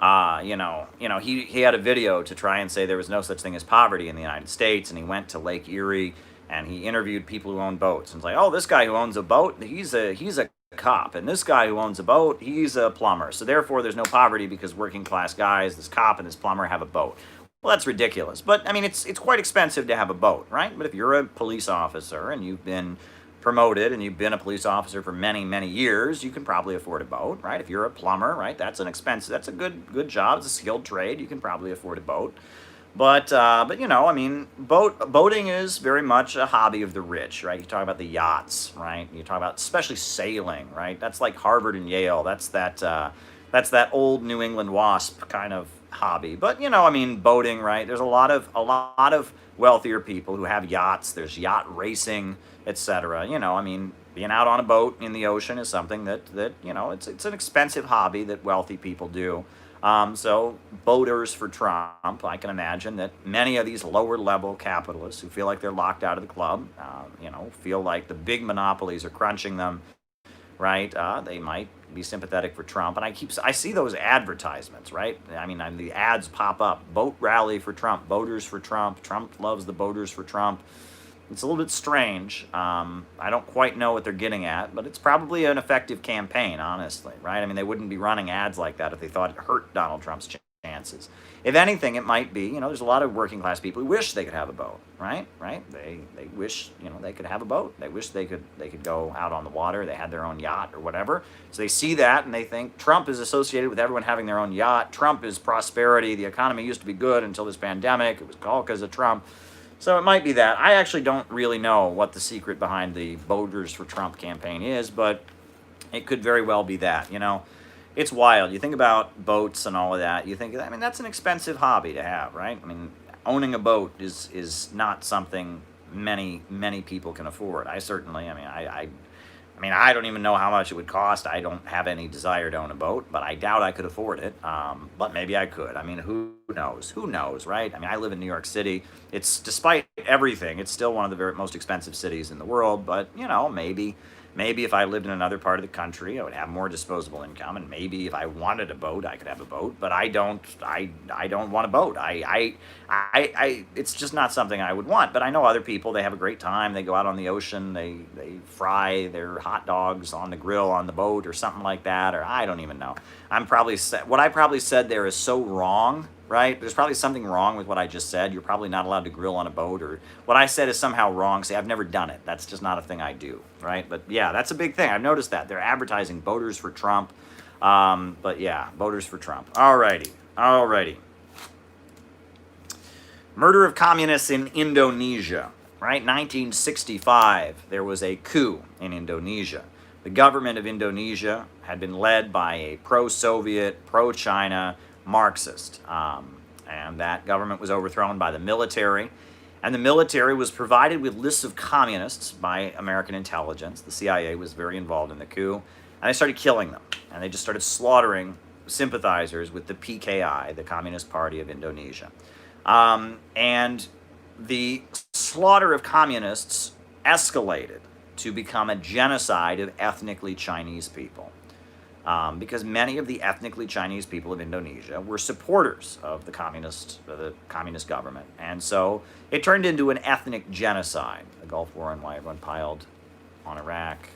He had a video to try and say there was no such thing as poverty in the United States, and he went to Lake Erie and he interviewed people who own boats. And it's like, oh, this guy who owns a boat, he's a cop, and this guy who owns a boat, he's a plumber. So therefore, there's no poverty because working class guys, this cop and this plumber, have a boat. Well, that's ridiculous. But I mean, it's quite expensive to have a boat, right? But if you're a police officer and you've been promoted and you've been a police officer for many, many years, you can probably afford a boat, right? If you're a plumber, right, that's an expensive, that's a good job. It's a skilled trade. You can probably afford a boat. But I mean, boating is very much a hobby of the rich, right? You talk about the yachts, right? You talk about especially sailing, right? That's like Harvard and Yale. That's that old New England WASP kind of hobby. But I mean, boating, right? There's a lot of wealthier people who have yachts. There's yacht racing, etc. I mean, being out on a boat in the ocean is something that it's an expensive hobby that wealthy people do. So voters for Trump, I can imagine that many of these lower level capitalists who feel like they're locked out of the club, feel like the big monopolies are crunching them, right? They might be sympathetic for Trump. And I see those advertisements, right? I mean, the ads pop up, boat rally for Trump, voters for Trump, Trump loves the voters for Trump. It's a little bit strange. I don't quite know what they're getting at, but it's probably an effective campaign, honestly, right? I mean, they wouldn't be running ads like that if they thought it hurt Donald Trump's chances. If anything, it might be, there's a lot of working class people who wish they could have a boat, right? They wish, they could have a boat. They wish they could go out on the water. They had their own yacht or whatever. So they see that and they think Trump is associated with everyone having their own yacht. Trump is prosperity. The economy used to be good until this pandemic. It was all because of Trump. So it might be that. I actually don't really know what the secret behind the Voters for Trump campaign is, but it could very well be that. It's wild. You think about boats and all of that. You think, I mean, that's an expensive hobby to have, right? I mean, owning a boat is not something many people can afford. I certainly, I mean, I don't even know how much it would cost. I don't have any desire to own a boat, but I doubt I could afford it. But maybe I could. I mean, who knows? Who knows, right? I mean, I live in New York City. It's, despite everything, it's still one of the very most expensive cities in the world. But, maybe if I lived in another part of the country, I would have more disposable income, and maybe if I wanted a boat, I could have a boat. But I don't want a boat. It's just not something I would want. But I know other people. They have a great time. They go out on the ocean. They fry their hot dogs on the grill on the boat or something like that. Or I don't even know. What I probably said there is so wrong. Right? There's probably something wrong with what I just said. You're probably not allowed to grill on a boat, or what I said is somehow wrong. See, I've never done it. That's just not a thing I do, right? But yeah, that's a big thing. I've noticed that. They're advertising voters for Trump. But yeah, voters for Trump. Alrighty. Murder of communists in Indonesia, right? 1965, there was a coup in Indonesia. The government of Indonesia had been led by a pro-Soviet, pro-China Marxist, and that government was overthrown by the military, and the military was provided with lists of communists by American intelligence. The CIA was very involved in the coup, and they started killing them, and they just started slaughtering sympathizers with the PKI, the Communist Party of Indonesia. And the slaughter of communists escalated to become a genocide of ethnically Chinese people. Because many of the ethnically Chinese people of Indonesia were supporters of the communist government. And so it turned into an ethnic genocide. The Gulf War and why everyone piled on Iraq.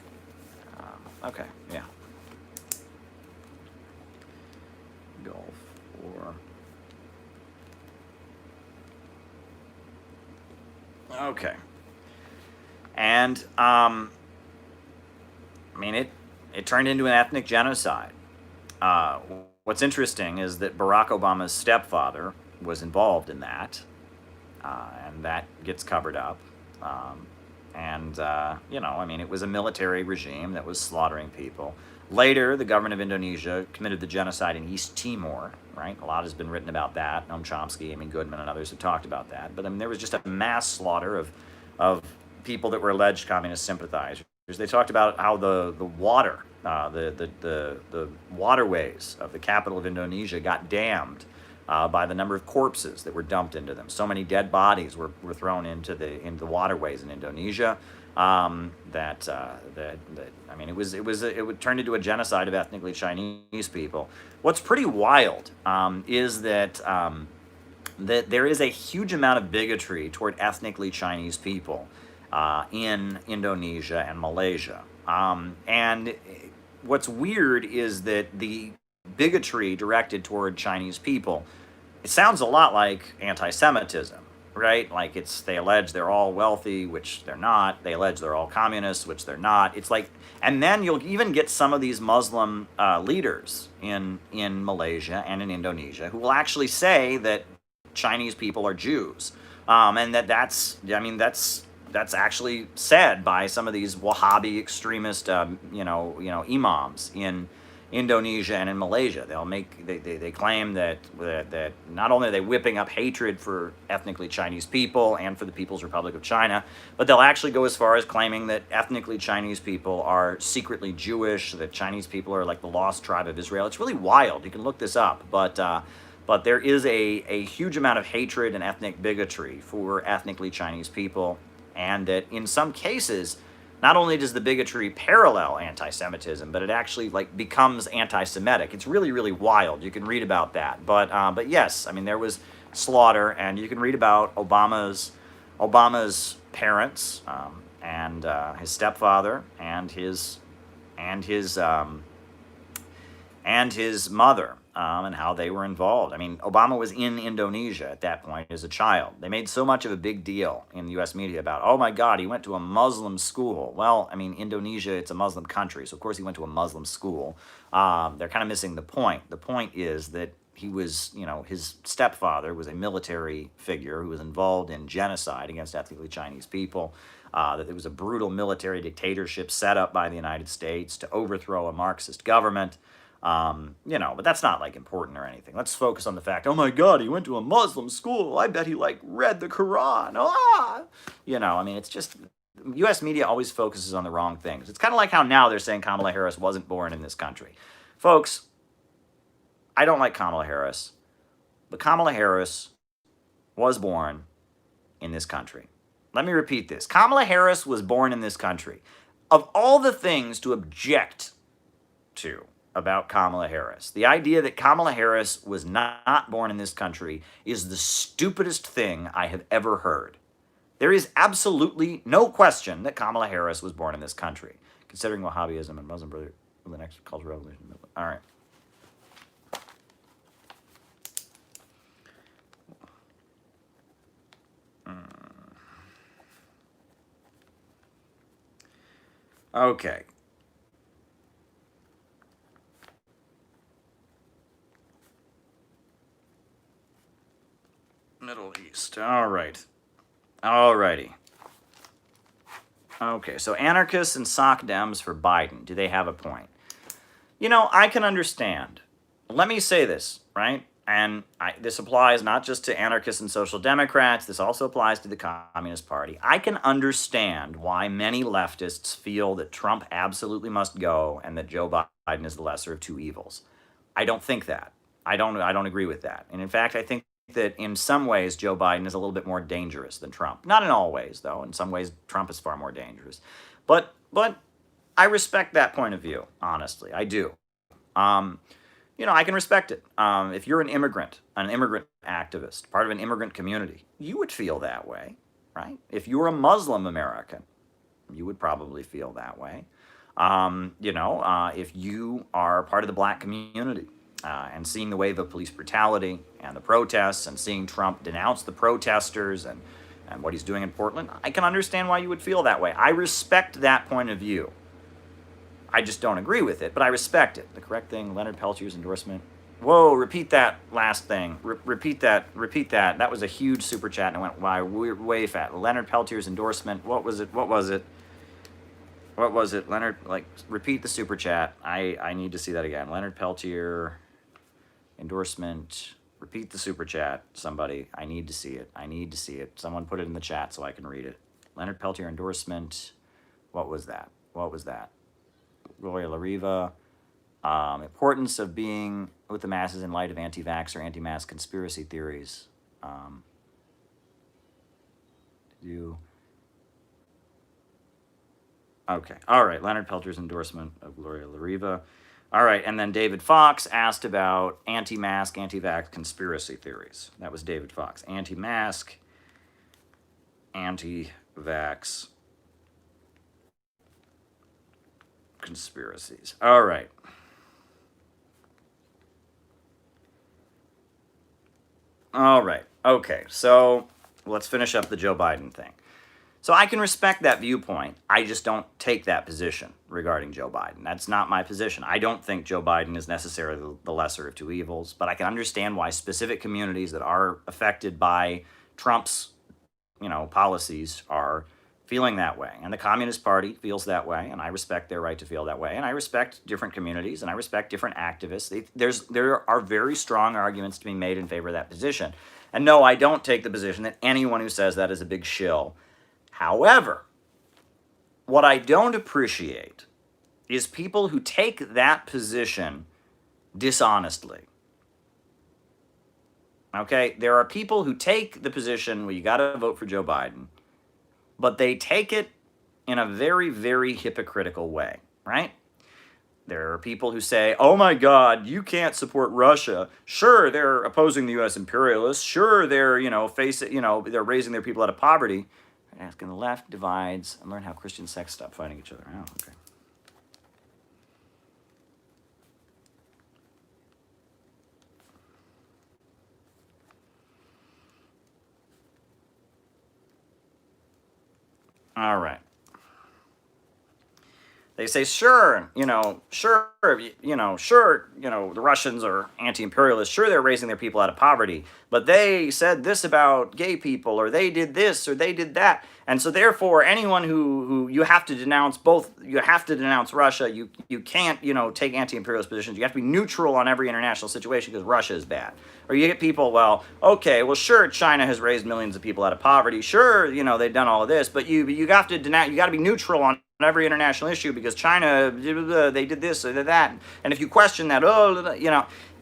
Okay, yeah. Gulf War. Okay. And, it turned into an ethnic genocide. what's interesting is that Barack Obama's stepfather was involved in that, and that gets covered up. Um, I mean, it was a military regime that was slaughtering people. Later, the government of Indonesia committed the genocide in East Timor, right? A lot has been written about that. Noam Chomsky, Amy Goodman, and others have talked about that. But I mean, there was just a mass slaughter of people that were alleged communist sympathizers. They talked about how the water, the waterways of the capital of Indonesia got dammed by the number of corpses that were dumped into them. So many dead bodies were thrown into the waterways in Indonesia I mean, it turned into a genocide of ethnically Chinese people. What's pretty wild is that there is a huge amount of bigotry toward ethnically Chinese people in Indonesia and Malaysia. And what's weird is that the bigotry directed toward Chinese people, it sounds a lot like anti-Semitism, right? Like they allege they're all wealthy, which they're not. They allege they're all communists, which they're not. It's like, and then you'll even get some of these Muslim leaders in Malaysia and in Indonesia who will actually say that Chinese people are Jews, and that's actually said by some of these Wahhabi extremist, imams in Indonesia and in Malaysia. They claim that not only are they whipping up hatred for ethnically Chinese people and for the People's Republic of China, but they'll actually go as far as claiming that ethnically Chinese people are secretly Jewish, that Chinese people are like the lost tribe of Israel. It's really wild. You can look this up, but there is a huge amount of hatred and ethnic bigotry for ethnically Chinese people, and that in some cases, not only does the bigotry parallel anti-Semitism, but it actually becomes anti-Semitic. It's really, really wild. You can read about that. But yes, I mean, there was slaughter, and you can read about Obama's parents and his stepfather and his mother. And how they were involved. I mean, Obama was in Indonesia at that point as a child. They made so much of a big deal in the U.S. media about, oh my God, he went to a Muslim school. Well, I mean, Indonesia, it's a Muslim country, so of course he went to a Muslim school. They're kind of missing the point. The point is that he was, his stepfather was a military figure who was involved in genocide against ethnically Chinese people. That there was a brutal military dictatorship set up by the United States to overthrow a Marxist government. But that's not important or anything. Let's focus on the fact, oh my God, he went to a Muslim school. I bet he read the Quran. I mean, it's just, U.S. media always focuses on the wrong things. It's kind of like how now they're saying Kamala Harris wasn't born in this country. Folks, I don't like Kamala Harris, but Kamala Harris was born in this country. Let me repeat this. Kamala Harris was born in this country. Of all the things to object to about Kamala Harris, the idea that Kamala Harris was not born in this country is the stupidest thing I have ever heard. There is absolutely no question that Kamala Harris was born in this country, considering Wahhabism and Muslim brotherhood the next cultural revolution. All right. Okay. Middle East. All right. All righty. Okay, so anarchists and sock Dems for Biden. Do they have a point? I can understand. Let me say this, right? And this applies not just to anarchists and social democrats. This also applies to the Communist Party. I can understand why many leftists feel that Trump absolutely must go and that Joe Biden is the lesser of two evils. I don't think that. I don't agree with that. And in fact, I think that in some ways Joe Biden is a little bit more dangerous than Trump. Not in all ways, though. In some ways, Trump is far more dangerous. But I respect that point of view, honestly. I do. I can respect it. If you're an immigrant activist, part of an immigrant community, you would feel that way, right? If you're a Muslim American, you would probably feel that way. If you are part of the black community, and seeing the wave of police brutality and the protests and seeing Trump denounce the protesters and what he's doing in Portland, I can understand why you would feel that way. I respect that point of view. I just don't agree with it, but I respect it. The correct thing, Leonard Peltier's endorsement, Whoa, repeat that last thing. Repeat that. Repeat that. That was a huge super chat and it went way fat. Leonard Peltier's endorsement. What was it? What was it? What was it? Leonard, like, repeat the super chat. I need to see that again. Leonard Peltier endorsement. Repeat the super chat. Somebody. I need to see it. I need to see it. Someone put it in the chat so I can read it. Leonard Peltier endorsement. What was that? What was that? Gloria LaRiva. Importance of being with the masses in light of anti-vax or anti-mask conspiracy theories. Okay. All right. Leonard Peltier's endorsement of Gloria LaRiva. All right. And then David Fox asked about anti-mask, anti-vax conspiracy theories. That was David Fox. Anti-mask, anti-vax conspiracies. All right. All right. Okay. So let's finish up the Joe Biden thing. So I can respect that viewpoint. I just don't take that position regarding Joe Biden. That's not my position. I don't think Joe Biden is necessarily the lesser of two evils, but I can understand why specific communities that are affected by Trump's, policies are feeling that way. And the Communist Party feels that way, and I respect their right to feel that way. And I respect different communities, and I respect different activists. There are very strong arguments to be made in favor of that position. And no, I don't take the position that anyone who says that is a big shill. However, what I don't appreciate is people who take that position dishonestly. Okay? There are people who take the position where you got to vote for Joe Biden, but they take it in a very, very hypocritical way, right? There are people who say, oh my God, you can't support Russia. Sure, they're opposing the U.S. imperialists. Sure, they're, they're raising their people out of poverty. Asking the left divides and learn how Christian sects stop fighting each other. Oh, okay. All right. They say, sure, the Russians are anti-imperialists. Sure, they're raising their people out of poverty. But they said this about gay people, or they did this, or they did that. And so therefore, anyone who you have to denounce you have to denounce Russia. You can't, take anti-imperialist positions. You have to be neutral on every international situation because Russia is bad. Or you get people, sure, China has raised millions of people out of poverty. Sure, they've done all of this, but you have to denounce, you got to be neutral on every international issue because China, they did this or that. And if you question that,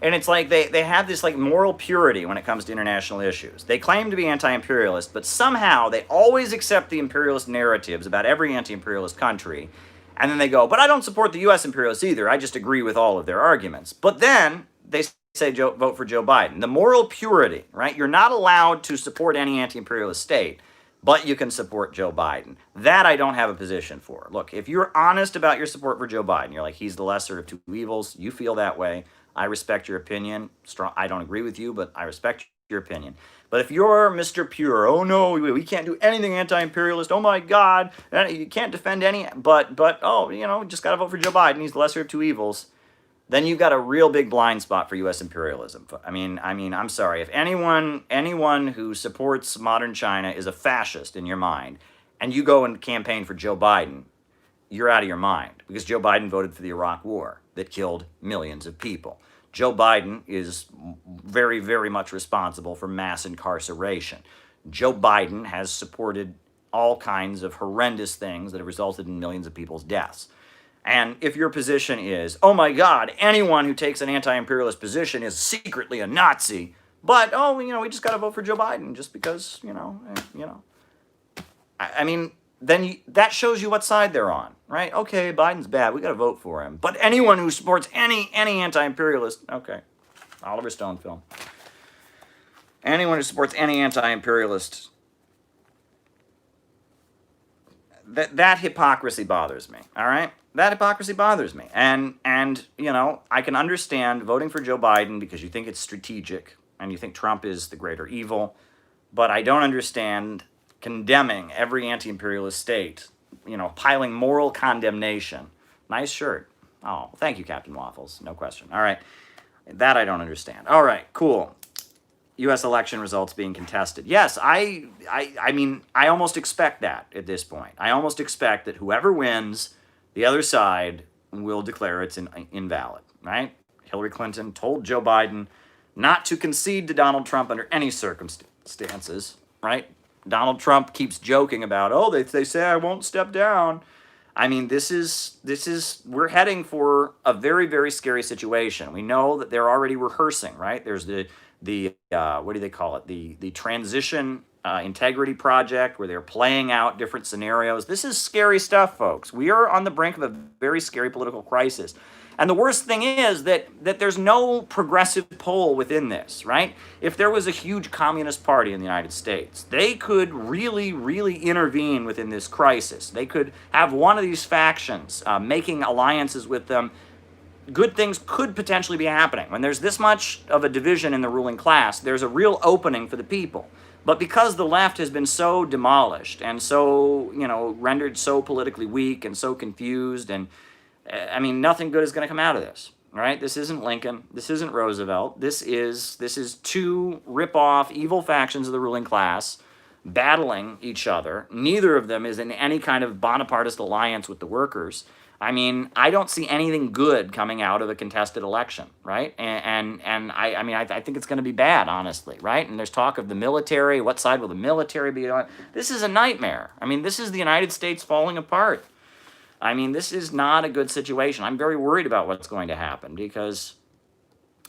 and it's like they have this like moral purity when it comes to international issues. They claim to be anti-imperialist, but somehow they always accept the imperialist narratives about every anti-imperialist country. And then they go, but I don't support the U.S. imperialists either. I just agree with all of their arguments. But then they say vote for Joe Biden. The moral purity, right? You're not allowed to support any anti-imperialist state, but you can support Joe Biden. That I don't have a position for. Look, if you're honest about your support for Joe Biden, you're like, he's the lesser of two evils, you feel that way, I respect your opinion. I don't agree with you, but I respect your opinion. But if you're Mr. Pure, oh no, we can't do anything anti-imperialist, oh my God, you can't defend any, but just got to vote for Joe Biden, he's the lesser of two evils, then you've got a real big blind spot for U.S. imperialism. I mean, I'm sorry. If anyone who supports modern China is a fascist in your mind, and you go and campaign for Joe Biden, you're out of your mind because Joe Biden voted for the Iraq War that killed millions of people. Joe Biden is very, very much responsible for mass incarceration. Joe Biden has supported all kinds of horrendous things that have resulted in millions of people's deaths. And if your position is, oh my God, anyone who takes an anti-imperialist position is secretly a Nazi, but, we just got to vote for Joe Biden just because, then that shows you what side they're on, right? Okay, Biden's bad, we got to vote for him. But anyone who supports any anti-imperialist, okay, Oliver Stone film. Anyone who supports any anti-imperialist, that hypocrisy bothers me, all right? That hypocrisy bothers me. And I can understand voting for Joe Biden because you think it's strategic and you think Trump is the greater evil, but I don't understand condemning every anti-imperialist state, piling moral condemnation. Nice shirt. Oh, thank you, Captain Waffles. No question. All right. That I don't understand. All right, cool. U.S. election results being contested. Yes, I mean, I almost expect that at this point. I almost expect that whoever wins, the other side will declare it's invalid, right? Hillary Clinton told Joe Biden not to concede to Donald Trump under any circumstances, right? Donald Trump keeps joking about, oh, they say I won't step down. I mean, we're heading for a very, very scary situation. We know that they're already rehearsing, right? There's the what do they call it? The transition integrity project, where they're playing out different scenarios. This is scary stuff, folks. We are on the brink of a very scary political crisis. And the worst thing is that there's no progressive pole within this, right? If there was a huge communist party in the United States, they could really, really intervene within this crisis. They could have one of these factions making alliances with them. Good things could potentially be happening. When there's this much of a division in the ruling class, there's a real opening for the people. But because the left has been so demolished and so, rendered so politically weak and so confused, and I mean, nothing good is going to come out of this, right? This isn't Lincoln. This isn't Roosevelt. This is two rip-off evil factions of the ruling class battling each other. Neither of them is in any kind of Bonapartist alliance with the workers. I mean, I don't see anything good coming out of a contested election, right? And I think it's going to be bad, honestly, right? And there's talk of the military. What side will the military be on? This is a nightmare. I mean, this is the United States falling apart. I mean, this is not a good situation. I'm very worried about what's going to happen because,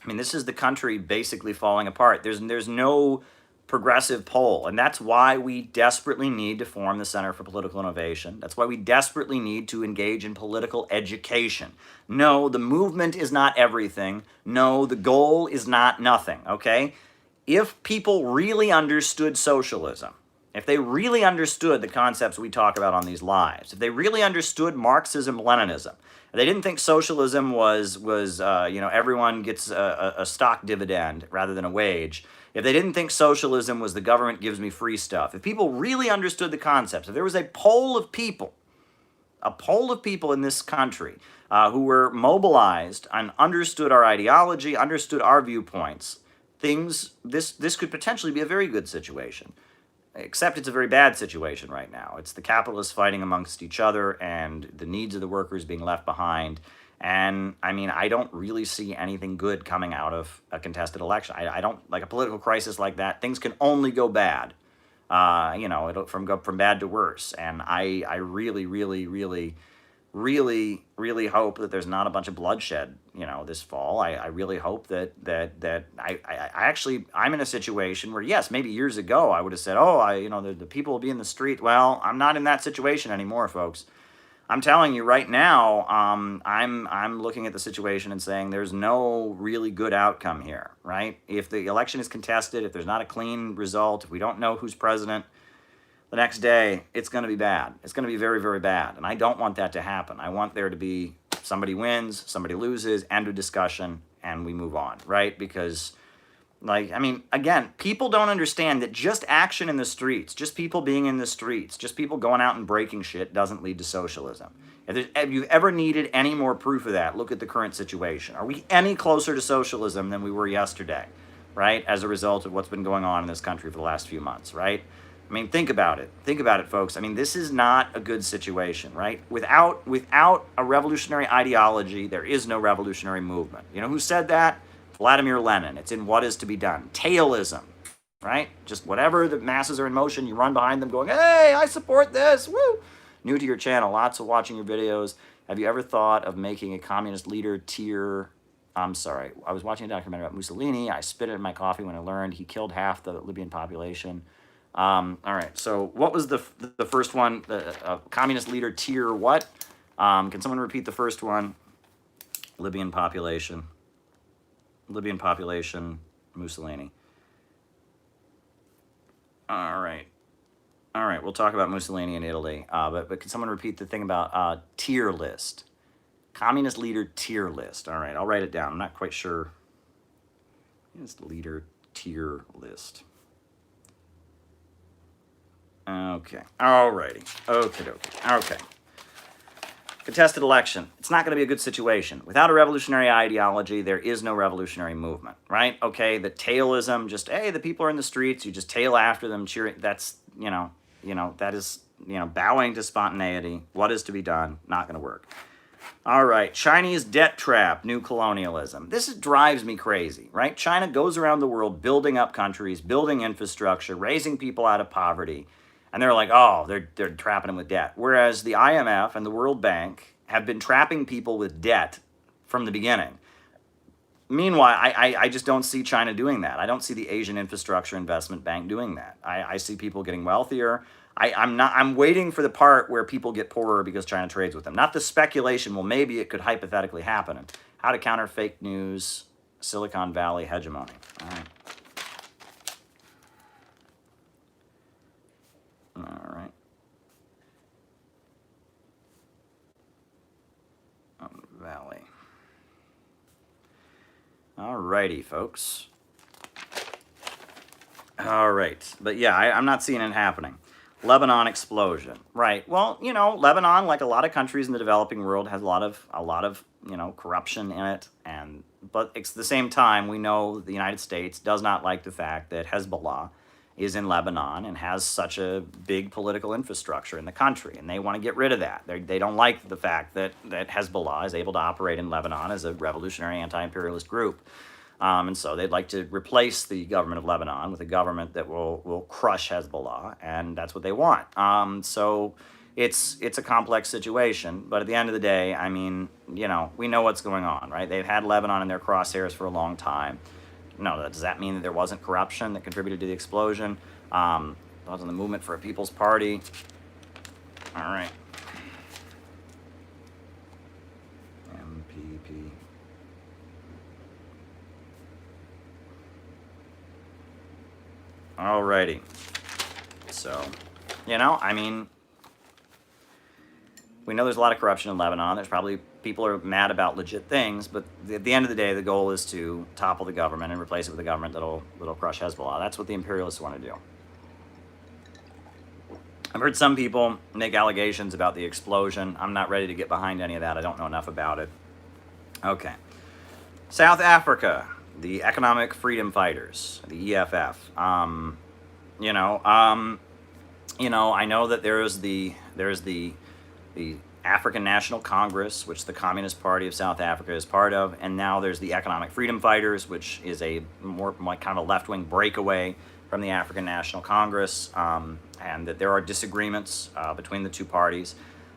I mean, this is the country basically falling apart. There's no progressive pole, and that's why we desperately need to form the Center for Political Innovation. That's why we desperately need to engage in political education. No, the movement is not everything. No, the goal is not nothing, okay? If people really understood socialism, if they really understood the concepts we talk about on these lives, if they really understood Marxism-Leninism, if they didn't think socialism was everyone gets a stock dividend rather than a wage, if they didn't think socialism was the government gives me free stuff, if people really understood the concepts, if there was a poll of people in this country who were mobilized and understood our ideology, understood our viewpoints, this could potentially be a very good situation. Except it's a very bad situation right now. It's the capitalists fighting amongst each other and the needs of the workers being left behind. And I mean, I don't really see anything good coming out of a contested election. I don't like a political crisis like that. Things can only go bad. It'll go from bad to worse. And I really, really, really, really, really hope that there's not a bunch of bloodshed, this fall. I really hope that I'm in a situation where, yes, maybe years ago I would have said, the people will be in the street. Well, I'm not in that situation anymore, folks. I'm telling you right now, I'm looking at the situation and saying there's no really good outcome here, right? If the election is contested, if there's not a clean result, if we don't know who's president, the next day, it's going to be bad. It's going to be very, very bad. And I don't want that to happen. I want there to be somebody wins, somebody loses, end of discussion, and we move on, right? Because, again, people don't understand that just action in the streets, just people being in the streets, just people going out and breaking shit doesn't lead to socialism. If you've ever needed any more proof of that, look at the current situation. Are we any closer to socialism than we were yesterday, right? As a result of what's been going on in this country for the last few months, right? I mean, think about it. Think about it, folks. I mean, this is not a good situation, right? Without a revolutionary ideology, there is no revolutionary movement. You know who said that? Vladimir Lenin. It's in What Is to Be Done. Tailism, right? Just whatever the masses are in motion, you run behind them going, hey, I support this, woo! New to your channel, lots of watching your videos. Have you ever thought of making a communist leader tier? I'm sorry. I was watching a documentary about Mussolini. I spit it in my coffee when I learned he killed half the Libyan population. All right, so what was the first one? The communist leader tier what? Can someone repeat the first one? Libyan population, Mussolini. All right, we'll talk about Mussolini in Italy, but can someone repeat the thing about tier list? Communist leader tier list. All right, I'll write it down. I'm not quite sure. Communist leader tier list. Okay. Alrighty. Okay. Contested election. It's not going to be a good situation. Without a revolutionary ideology, there is no revolutionary movement, right? Okay, the tailism, just, hey, the people are in the streets, you just tail after them, cheering. That's, that is, bowing to spontaneity. What is to be done? Not going to work. All right, Chinese debt trap, new colonialism. This drives me crazy, right? China goes around the world building up countries, building infrastructure, raising people out of poverty, and they're like, oh, they're trapping them with debt. Whereas the IMF and the World Bank have been trapping people with debt from the beginning. Meanwhile, I just don't see China doing that. I don't see the Asian Infrastructure Investment Bank doing that. I see people getting wealthier. I'm waiting for the part where people get poorer because China trades with them. Not the speculation, well, maybe it could hypothetically happen. How to counter fake news, Silicon Valley hegemony. All right. All right. Valley. All righty, folks. All right. But yeah, I'm not seeing it happening. Lebanon explosion. Right. Well, Lebanon, like a lot of countries in the developing world, has a lot of corruption in it. But at the same time, we know the United States does not like the fact that Hezbollah is in Lebanon and has such a big political infrastructure in the country, and they want to get rid of that. They don't like the fact that Hezbollah is able to operate in Lebanon as a revolutionary anti-imperialist group. And so they'd like to replace the government of Lebanon with a government that will crush Hezbollah, and that's what they want. So it's a complex situation, but at the end of the day, I mean, we know what's going on, right? They've had Lebanon in their crosshairs for a long time. No, does that mean that there wasn't corruption that contributed to the explosion? Wasn't the movement for a People's Party? All right. MPP. All righty. So, I mean, we know there's a lot of corruption in Lebanon. There's probably people are mad about legit things, but at the end of the day, the goal is to topple the government and replace it with a government that'll crush Hezbollah. That's what the imperialists want to do. I've heard some people make allegations about the explosion. I'm not ready to get behind any of that. I don't know enough about it. Okay. South Africa, the Economic Freedom Fighters, the EFF. I know that there's the African National Congress, which the Communist Party of South Africa is part of, and now there's the Economic Freedom Fighters, which is a more like kind of a left-wing breakaway from the African National Congress, and that there are disagreements between the two parties.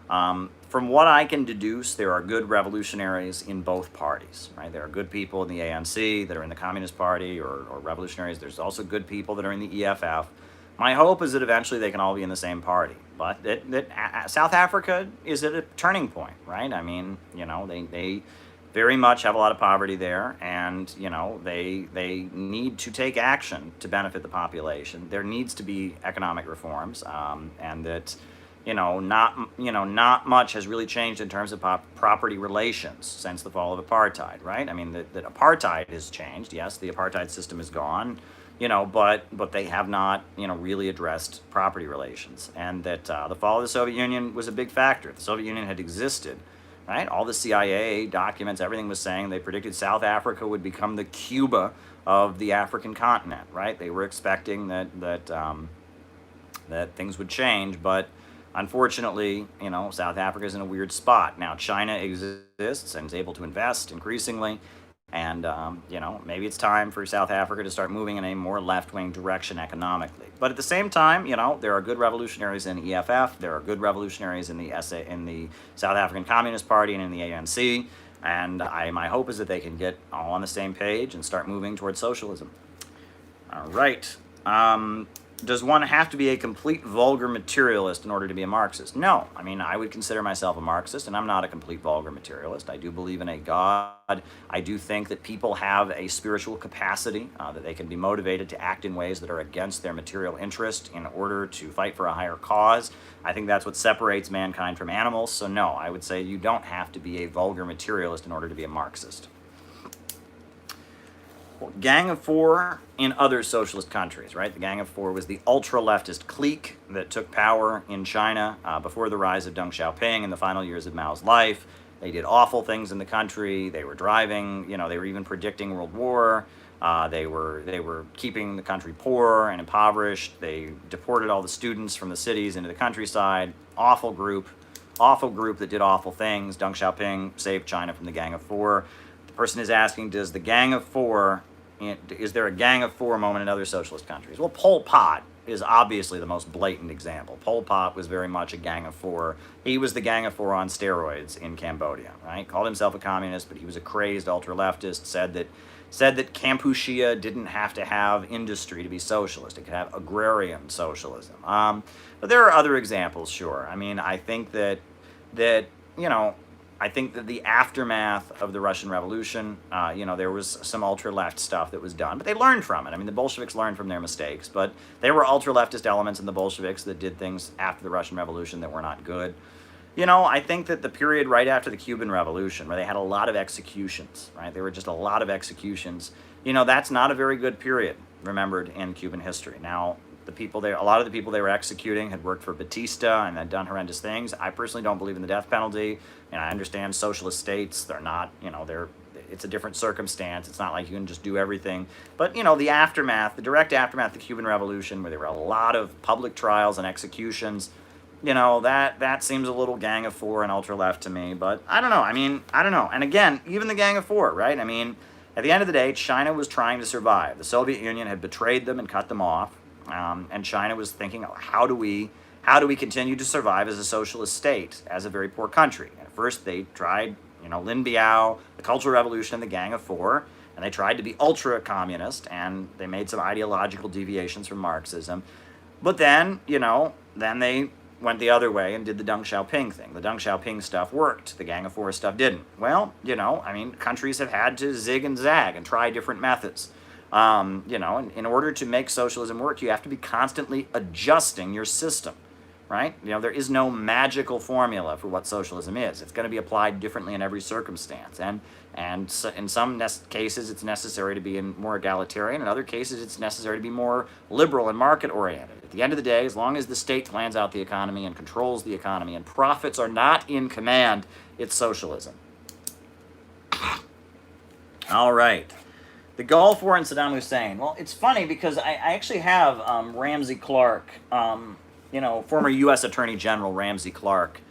From what I can deduce, there are good revolutionaries in both parties, right? There are good people in the ANC that are in the Communist Party or revolutionaries. There's also good people that are in the EFF. My hope is that eventually they can all be in the same party. But that South Africa is at a turning point, right? I mean, they very much have a lot of poverty there, and they need to take action to benefit the population. There needs to be economic reforms, and that not much has really changed in terms of property relations since the fall of apartheid, right? I mean, that apartheid has changed. Yes, the apartheid system is gone. But they have not, really addressed property relations. And that the fall of the Soviet Union was a big factor. If the Soviet Union had existed, right? All the CIA documents, everything was saying they predicted South Africa would become the Cuba of the African continent, right? They were expecting that things would change, but unfortunately, South Africa is in a weird spot. Now, China exists and is able to invest increasingly. And, maybe it's time for South Africa to start moving in a more left-wing direction economically. But at the same time, there are good revolutionaries in EFF. There are good revolutionaries in the South African Communist Party and in the ANC. And my hope is that they can get all on the same page and start moving towards socialism. All right. Does one have to be a complete vulgar materialist in order to be a Marxist? No. I mean, I would consider myself a Marxist, and I'm not a complete vulgar materialist. I do believe in a God. I do think that people have a spiritual capacity, that they can be motivated to act in ways that are against their material interest in order to fight for a higher cause. I think that's what separates mankind from animals. So no, I would say you don't have to be a vulgar materialist in order to be a Marxist. Gang of Four in other socialist countries, right? The Gang of Four was the ultra-leftist clique that took power in China before the rise of Deng Xiaoping in the final years of Mao's life. They did awful things in the country. They were driving, they were even predicting World War. They were keeping the country poor and impoverished. They deported all the students from the cities into the countryside. Awful group that did awful things. Deng Xiaoping saved China from the Gang of Four. The person is asking, is there a Gang of Four moment in other socialist countries? Well, Pol Pot is obviously the most blatant example. Pol Pot was very much a Gang of Four. He was the Gang of Four on steroids in Cambodia, right? Called himself a communist, but he was a crazed ultra-leftist, said that Kampuchea didn't have to have industry to be socialist. It could have agrarian socialism. But there are other examples, sure. I mean, I think that the aftermath of the Russian Revolution, there was some ultra-left stuff that was done, but they learned from it. I mean, the Bolsheviks learned from their mistakes, but there were ultra-leftist elements in the Bolsheviks that did things after the Russian Revolution that were not good. I think that the period right after the Cuban Revolution, where they had a lot of executions, right? There were just a lot of executions. That's not a very good period remembered in Cuban history. Now, a lot of the people they were executing had worked for Batista and had done horrendous things. I personally don't believe in the death penalty, and I understand socialist states, they're not, it's a different circumstance. It's not like you can just do everything. But, the direct aftermath of the Cuban Revolution, where there were a lot of public trials and executions, that seems a little Gang of Four and ultra-left to me. But I don't know. I don't know. And again, even the Gang of Four, right? I mean, at the end of the day, China was trying to survive. The Soviet Union had betrayed them and cut them off. And China was thinking, how do we continue to survive as a socialist state, as a very poor country? And at first, they tried, Lin Biao, the Cultural Revolution, the Gang of Four, and they tried to be ultra-communist, and they made some ideological deviations from Marxism. But then, then they went the other way and did the Deng Xiaoping thing. The Deng Xiaoping stuff worked. The Gang of Four stuff didn't. Well, countries have had to zig and zag and try different methods. In order to make socialism work, you have to be constantly adjusting your system, right? There is no magical formula for what socialism is. It's going to be applied differently in every circumstance. And so in some cases, it's necessary to be more egalitarian. In other cases, it's necessary to be more liberal and market-oriented. At the end of the day, as long as the state plans out the economy and controls the economy and profits are not in command, it's socialism. All right. The Gulf War and Saddam Hussein. Well, it's funny because I actually have Ramsey Clark, former U.S. Attorney General Ramsey Clark,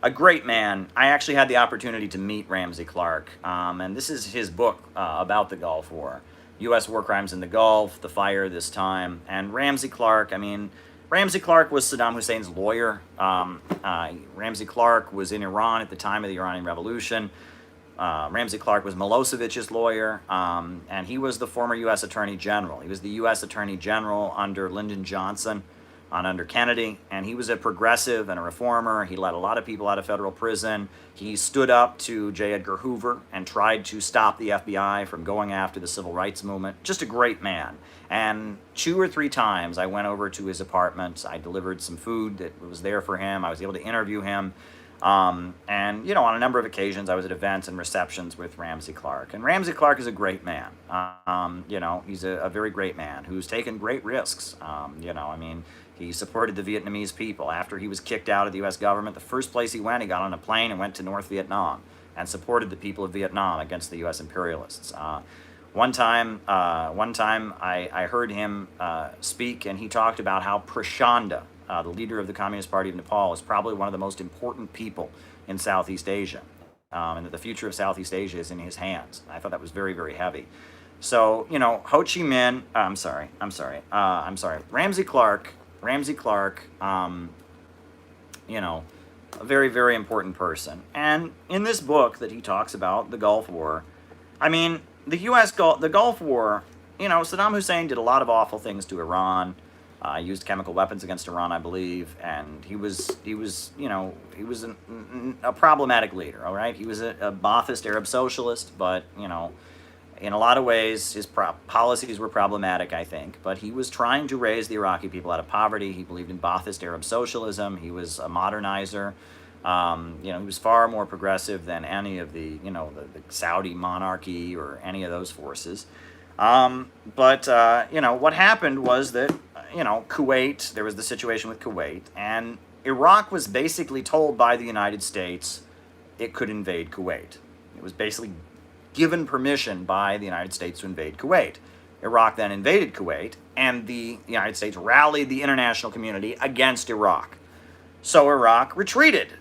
a great man. I actually had the opportunity to meet Ramsey Clark, and this is his book about the Gulf War. U.S. war crimes in the Gulf, the fire this time. And Ramsey Clark was Saddam Hussein's lawyer. Ramsey Clark was in Iran at the time of the Iranian Revolution. Ramsey Clark was Milosevic's lawyer, and he was the former U.S. Attorney General. He was the U.S. Attorney General under Lyndon Johnson and under Kennedy, and he was a progressive and a reformer. He let a lot of people out of federal prison. He stood up to J. Edgar Hoover and tried to stop the FBI from going after the civil rights movement. Just a great man. And 2 or 3 times I went over to his apartment. I delivered some food that was there for him. I was able to interview him. And, on a number of occasions, I was at events and receptions with Ramsey Clark. And Ramsey Clark is a great man. He's a very great man who's taken great risks. He supported the Vietnamese people. After he was kicked out of the U.S. government, the first place he got on a plane and went to North Vietnam and supported the people of Vietnam against the U.S. imperialists. One time I heard him speak, and he talked about how Prachanda, the leader of the Communist Party of Nepal, is probably one of the most important people in Southeast Asia, and that the future of Southeast Asia is in his hands. I thought that was very, very heavy. So, Ho Chi Minh, Ramsey Clark, a very, very important person. And in this book that he talks about, the Gulf War, the Gulf War, Saddam Hussein did a lot of awful things to Iran. Used chemical weapons against Iran, I believe, and he was a problematic leader. All right, he was a Ba'athist Arab socialist, but in a lot of ways, his policies were problematic, I think. But he was trying to raise the Iraqi people out of poverty. He believed in Ba'athist Arab socialism. He was a modernizer. He was far more progressive than any of the Saudi monarchy or any of those forces. What happened was that, Kuwait, there was the situation with Kuwait, and Iraq was basically told by the United States it could invade Kuwait. It was basically given permission by the United States to invade Kuwait. Iraq then invaded Kuwait, and the United States rallied the international community against Iraq. So Iraq retreated,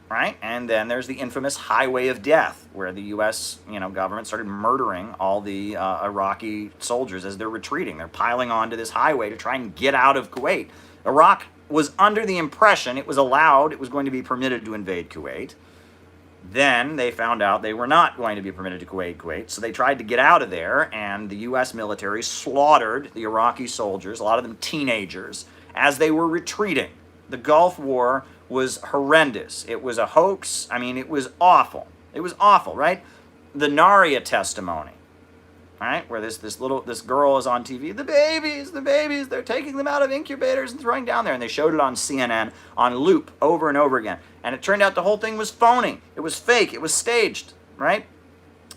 right? And then there's the infamous Highway of Death, where the U.S. Government started murdering all the Iraqi soldiers as they're retreating. They're piling onto this highway to try and get out of Kuwait. Iraq was under the impression it was going to be permitted to invade Kuwait. Then they found out they were not going to be permitted to Kuwait, so they tried to get out of there, and the U.S. military slaughtered the Iraqi soldiers, a lot of them teenagers, as they were retreating. The Gulf War was horrendous. It was a hoax. I mean, it was awful. It was awful, right? The Naria testimony, right? Where this girl is on TV. The babies, they're taking them out of incubators and throwing down there. And they showed it on CNN on loop over and over again. And it turned out the whole thing was phony. It was fake. It was staged, right?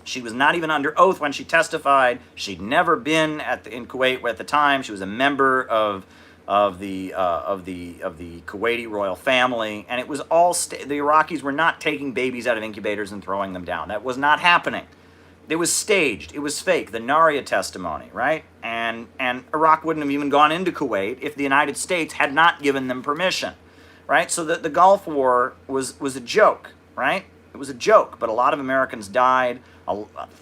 She was not even under oath when she testified. She'd never been in Kuwait at the time. She was a member of the Kuwaiti royal family, and it was all the Iraqis were not taking babies out of incubators and throwing them down. That was not happening. It was staged. It was fake. The Naria testimony, right? And Iraq wouldn't have even gone into Kuwait if the United States had not given them permission, right? So the Gulf War was a joke, right? It was a joke, but a lot of Americans died.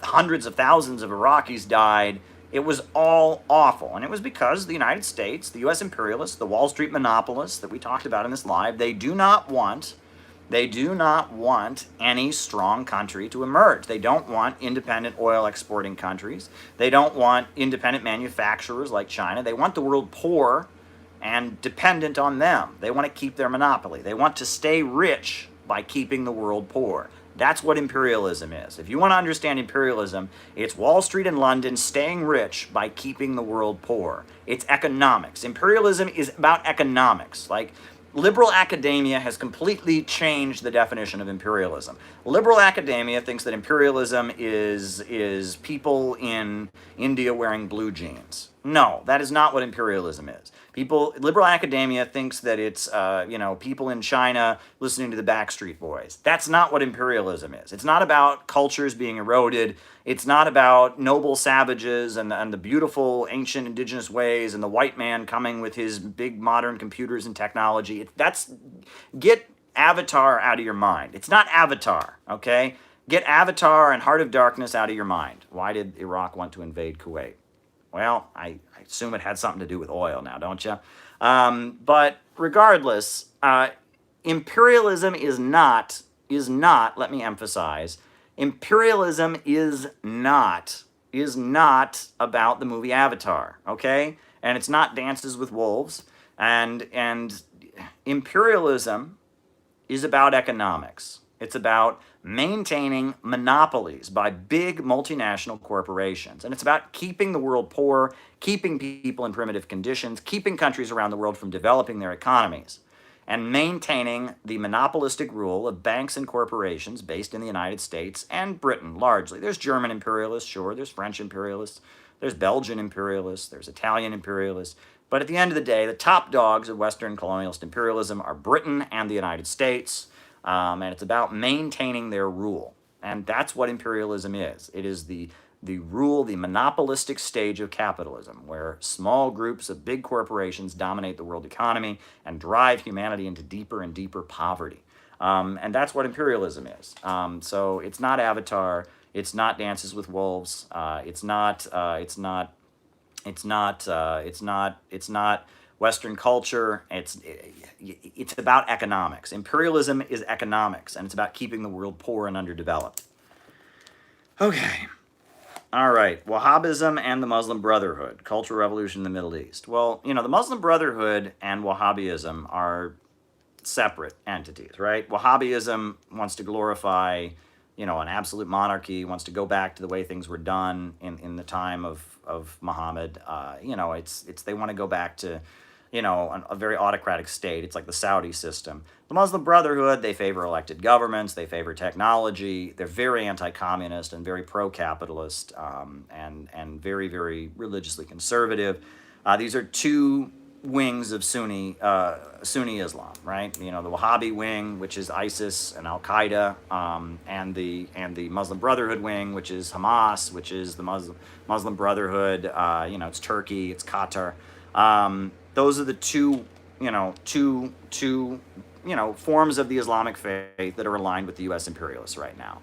Hundreds of thousands of Iraqis died. It was all awful, and it was because the United States, the U.S. imperialists, the Wall Street monopolists that we talked about in this live, they do not want any strong country to emerge. They don't want independent oil exporting countries. They don't want independent manufacturers like China. They want the world poor and dependent on them. They want to keep their monopoly. They want to stay rich by keeping the world poor. That's what imperialism is. If you want to understand imperialism, it's Wall Street and London staying rich by keeping the world poor. It's economics. Imperialism is about economics. Like, liberal academia has completely changed the definition of imperialism. Liberal academia thinks that imperialism is people in India wearing blue jeans. No, that is not what imperialism is. Liberal academia thinks that it's people in China listening to the Backstreet Boys. That's not what imperialism is. It's not about cultures being eroded. It's not about noble savages and the beautiful ancient indigenous ways and the white man coming with his big modern computers and technology. Get Avatar out of your mind. It's not Avatar, okay? Get Avatar and Heart of Darkness out of your mind. Why did Iraq want to invade Kuwait? Well, I assume it had something to do with oil now, don't you? But regardless, imperialism is not, let me emphasize, imperialism is not about the movie Avatar, okay? And it's not Dances with Wolves. And imperialism is about economics. It's about maintaining monopolies by big multinational corporations. And it's about keeping the world poor, keeping people in primitive conditions, keeping countries around the world from developing their economies, and maintaining the monopolistic rule of banks and corporations based in the United States and Britain, largely. There's German imperialists, sure. There's French imperialists. There's Belgian imperialists. There's Italian imperialists. But at the end of the day, the top dogs of Western colonialist imperialism are Britain and the United States. And it's about maintaining their rule. And that's what imperialism is. It is the rule, the monopolistic stage of capitalism, where small groups of big corporations dominate the world economy and drive humanity into deeper and deeper poverty. And that's what imperialism is. So it's not Avatar. It's not Dances with Wolves. It's not Western culture. It's about economics. Imperialism is economics, and it's about keeping the world poor and underdeveloped. Okay. All right. Wahhabism and the Muslim Brotherhood, Cultural Revolution in the Middle East. Well, the Muslim Brotherhood and Wahhabism are separate entities, right? Wahhabism wants to glorify, an absolute monarchy, wants to go back to the way things were done in the time of Muhammad. They want to go back to, a very autocratic state. It's like the Saudi system. The Muslim Brotherhood, they favor elected governments, they favor technology, they're very anti-communist and very pro-capitalist, and very, very religiously conservative. These are two wings of Sunni Islam, right? The Wahhabi wing, which is ISIS and Al Qaeda, and the Muslim Brotherhood wing, which is Hamas, which is the Muslim Brotherhood. It's Turkey, it's Qatar. Those are the two forms of the Islamic faith that are aligned with the U.S. imperialists right now.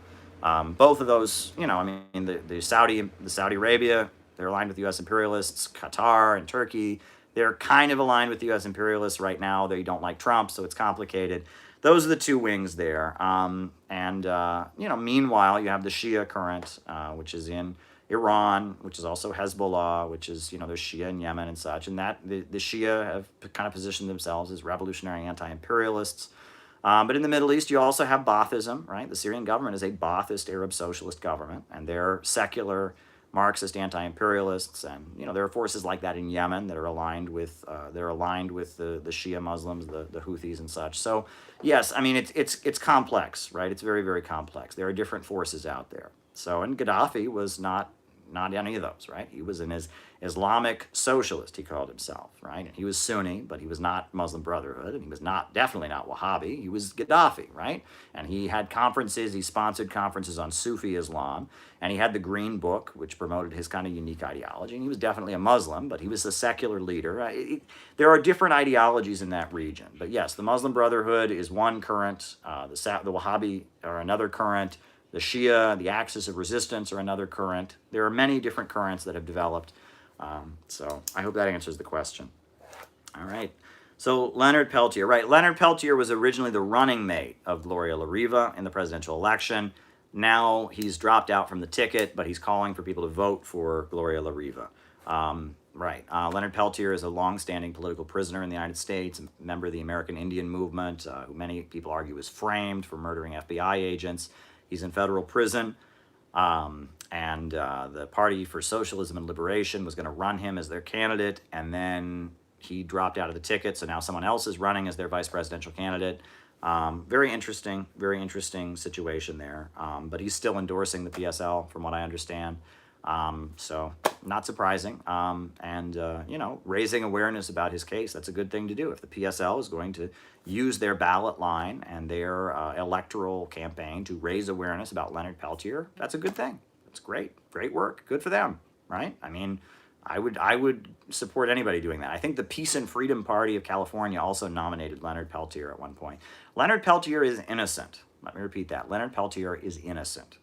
Both of those, the Saudi Arabia, they're aligned with the U.S. imperialists. Qatar and Turkey, they're kind of aligned with the U.S. imperialists right now. They don't like Trump, so it's complicated. Those are the two wings there. Meanwhile, you have the Shia current, which is in Iran, which is also Hezbollah, which is, there's Shia in Yemen and such. And that the Shia have kind of positioned themselves as revolutionary anti-imperialists. But in the Middle East, you also have Baathism, right? The Syrian government is a Baathist Arab socialist government, and they're secular Marxist anti-imperialists, and there are forces like that in Yemen that are aligned with the Shia Muslims, the Houthis and such. So yes, it's complex, right? It's very, very complex. There are different forces out there. So, and Gaddafi was not any of those, right? He was an Islamic socialist, he called himself, right? And he was Sunni, but he was not Muslim Brotherhood, and he was definitely not Wahhabi. He was Gaddafi, right? And he had conferences, he sponsored conferences on Sufi Islam, and he had the Green Book, which promoted his kind of unique ideology. And he was definitely a Muslim, but he was a secular leader. There are different ideologies in that region. But yes, the Muslim Brotherhood is one current, the Wahhabi are another current, the Shia, the Axis of Resistance are another current. There are many different currents that have developed. So I hope that answers the question. All right. So Leonard Peltier, right. Leonard Peltier was originally the running mate of Gloria La Riva in the presidential election. Now he's dropped out from the ticket, but he's calling for people to vote for Gloria La Riva. Right. Leonard Peltier is a long-standing political prisoner in the United States, a member of the American Indian movement, who many people argue was framed for murdering FBI agents. He's in federal prison. And the Party for Socialism and Liberation was going to run him as their candidate, and then he dropped out of the ticket, so now someone else is running as their vice presidential candidate. Very interesting situation there. But he's still endorsing the PSL, from what I understand. So not surprising. Raising awareness about his case, that's a good thing to do. If the PSL is going to use their ballot line and their electoral campaign to raise awareness about Leonard Peltier, that's a good thing. It's great work. Good for them, right? I would support anybody doing that. I think the Peace and Freedom Party of California also nominated Leonard Peltier at one point. Leonard Peltier is innocent. Let me repeat that. Leonard Peltier is innocent,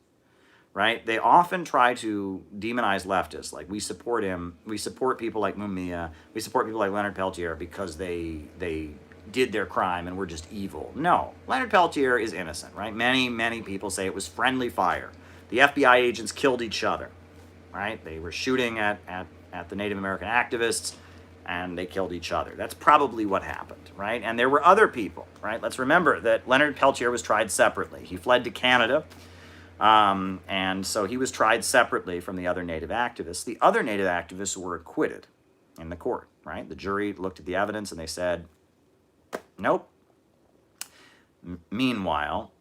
right? They often try to demonize leftists. Like, we support him. We support people like Mumia. We support people like Leonard Peltier because they did their crime and were just evil. No, Leonard Peltier is innocent, right? Many people say it was friendly fire. The FBI agents killed each other, right? They were shooting at the Native American activists, and they killed each other. That's probably what happened, right? And there were other people, right? Let's remember that Leonard Peltier was tried separately. He fled to Canada, and so he was tried separately from the other Native activists. The other Native activists were acquitted in the court, right? The jury looked at the evidence and they said, nope. Meanwhile,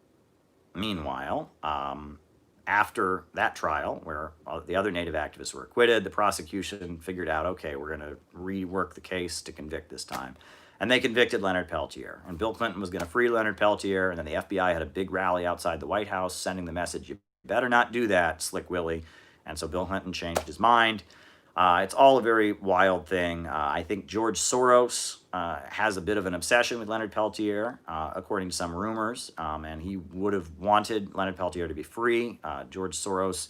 after that trial, where the other Native activists were acquitted, the prosecution figured out, okay, we're going to rework the case to convict this time. And they convicted Leonard Peltier. And Bill Clinton was going to free Leonard Peltier, and then the FBI had a big rally outside the White House sending the message, you better not do that, Slick Willie. And so Bill Clinton changed his mind. It's all a very wild thing. I think George Soros has a bit of an obsession with Leonard Peltier, according to some rumors, and he would have wanted Leonard Peltier to be free. George Soros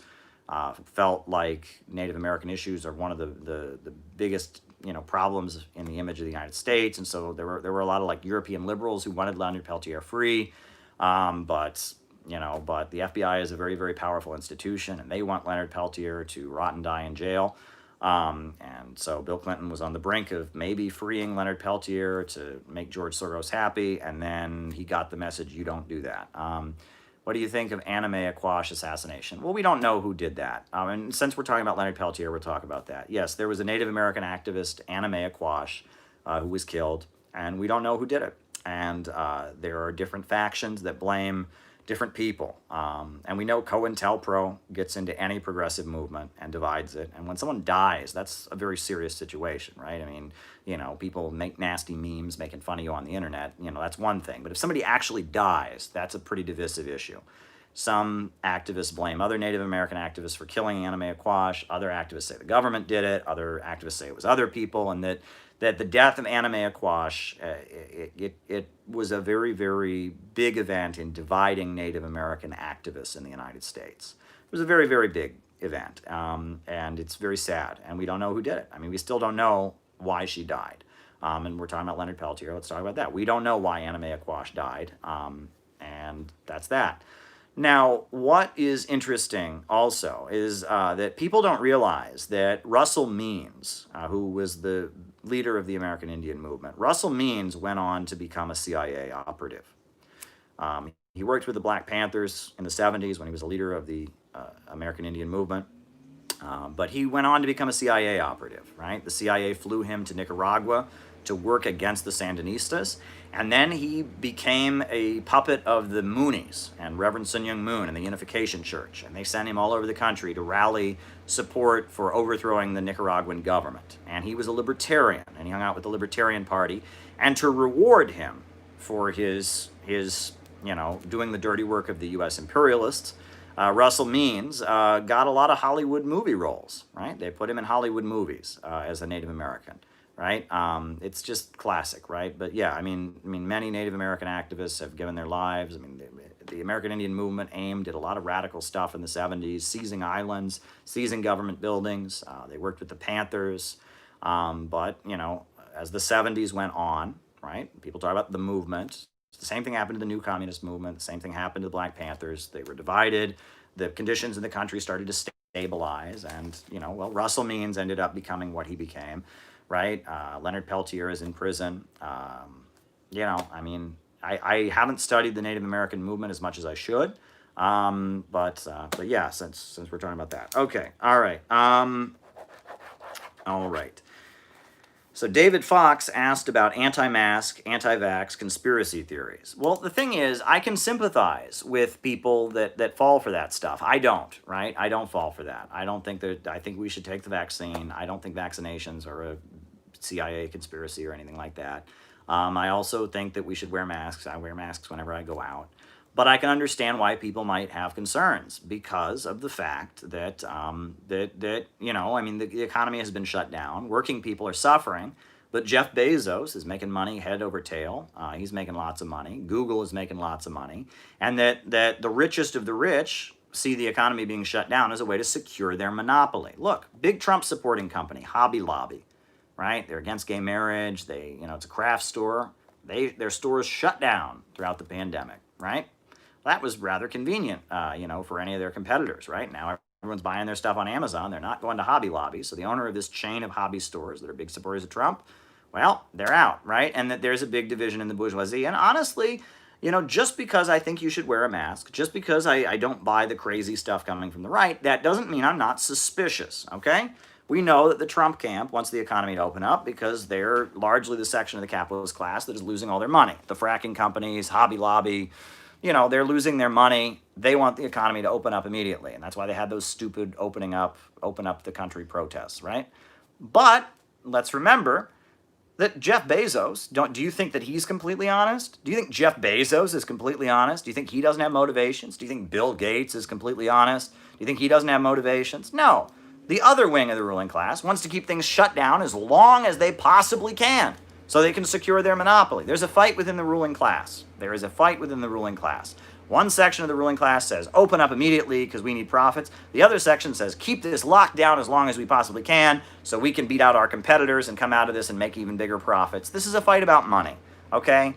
felt like Native American issues are one of the biggest problems in the image of the United States, and so there were a lot of European liberals who wanted Leonard Peltier free, but the FBI is a very, very powerful institution, and they want Leonard Peltier to rot and die in jail. And so Bill Clinton was on the brink of maybe freeing Leonard Peltier to make George Soros happy, and then he got the message, you don't do that. What do you think of Anna Mae Aquash assassination? Well, we don't know who did that. And since we're talking about Leonard Peltier, we'll talk about that. Yes, there was a Native American activist, Anna Mae Aquash, who was killed, and we don't know who did it. And there are different factions that blame different people. And we know COINTELPRO gets into any progressive movement and divides it. And when someone dies, that's a very serious situation, right? I mean, people make nasty memes making fun of you on the internet. That's one thing. But if somebody actually dies, that's a pretty divisive issue. Some activists blame other Native American activists for killing Anna Mae Aquash. Other activists say the government did it. Other activists say it was other people, and that the death of Anna Mae Aquash, it was a very, very big event in dividing Native American activists in the United States. It was a very, very big event, and it's very sad, and we don't know who did it. I mean, we still don't know why she died. And we're talking about Leonard Peltier. Let's talk about that. We don't know why Anna Mae Aquash died, and that's that. Now, what is interesting also is that people don't realize that Russell Means, who was the leader of the American Indian movement, Russell Means went on to become a CIA operative. He worked with the Black Panthers in the 70s when he was a leader of the American Indian movement. But he went on to become a CIA operative, right? The CIA flew him to Nicaragua to work against the Sandinistas. And then he became a puppet of the Moonies and Reverend Sun Myung Moon and the Unification Church. And they sent him all over the country to rally support for overthrowing the Nicaraguan government. And he was a libertarian, and he hung out with the Libertarian Party. And to reward him for his doing the dirty work of the U.S. imperialists, Russell Means got a lot of Hollywood movie roles, right? They put him in Hollywood movies as a Native American. Right? It's just classic, right? But yeah, I mean, many Native American activists have given their lives. I mean, the American Indian movement, AIM, did a lot of radical stuff in the 70s, seizing islands, seizing government buildings. They worked with the Panthers. But, as the 70s went on, right, people talk about the movement. The same thing happened to the New Communist Movement. The same thing happened to the Black Panthers. They were divided. The conditions in the country started to stabilize. And, Russell Means ended up becoming what he became. Right? Leonard Peltier is in prison. I haven't studied the Native American movement as much as I should. But yeah, since we're talking about that. Okay. All right. All right. So David Fox asked about anti-mask, anti-vax conspiracy theories. Well, the thing is, I can sympathize with people that fall for that stuff. I don't, right? I don't fall for that. I think we should take the vaccine. I don't think vaccinations are a CIA conspiracy or anything like that. I also think that we should wear masks. I wear masks whenever I go out. But I can understand why people might have concerns because of the fact that, the economy has been shut down. Working people are suffering. But Jeff Bezos is making money head over tail. He's making lots of money. Google is making lots of money. And that the richest of the rich see the economy being shut down as a way to secure their monopoly. Look, big Trump supporting company, Hobby Lobby, right? They're against gay marriage. It's a craft store. Their stores shut down throughout the pandemic, right? That was rather convenient, for any of their competitors, right? Now everyone's buying their stuff on Amazon. They're not going to Hobby Lobby. So the owner of this chain of hobby stores that are big supporters of Trump, well, they're out, right? And that there's a big division in the bourgeoisie. And honestly, just because I think you should wear a mask, just because I don't buy the crazy stuff coming from the right, that doesn't mean I'm not suspicious, okay? We know that the Trump camp wants the economy to open up because they're largely the section of the capitalist class that is losing all their money. The fracking companies, Hobby Lobby, they're losing their money. They want the economy to open up immediately. And that's why they had those stupid open up the country protests, right? But let's remember that Jeff Bezos, do you think that he's completely honest? Do you think Jeff Bezos is completely honest? Do you think he doesn't have motivations? Do you think Bill Gates is completely honest? Do you think he doesn't have motivations? No. The other wing of the ruling class wants to keep things shut down as long as they possibly can so they can secure their monopoly. There's a fight within the ruling class. There is a fight within the ruling class. One section of the ruling class says, open up immediately because we need profits. The other section says, keep this locked down as long as we possibly can so we can beat out our competitors and come out of this and make even bigger profits. This is a fight about money, okay?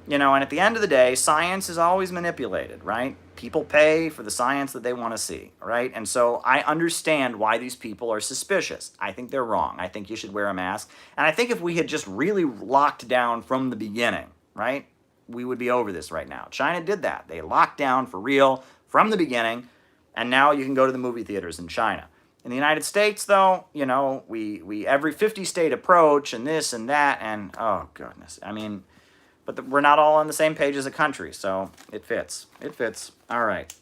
And at the end of the day, science is always manipulated, right? People pay for the science that they want to see, right? And so I understand why these people are suspicious. I think they're wrong. I think you should wear a mask. And I think if we had just really locked down from the beginning, right, we would be over this right now. China did that. They locked down for real from the beginning, and now you can go to the movie theaters in China. In the United States, though, you know, we every 50 state approach and this and that, and oh goodness, I mean, but we're not all on the same page as a country, so it fits. It fits. All right.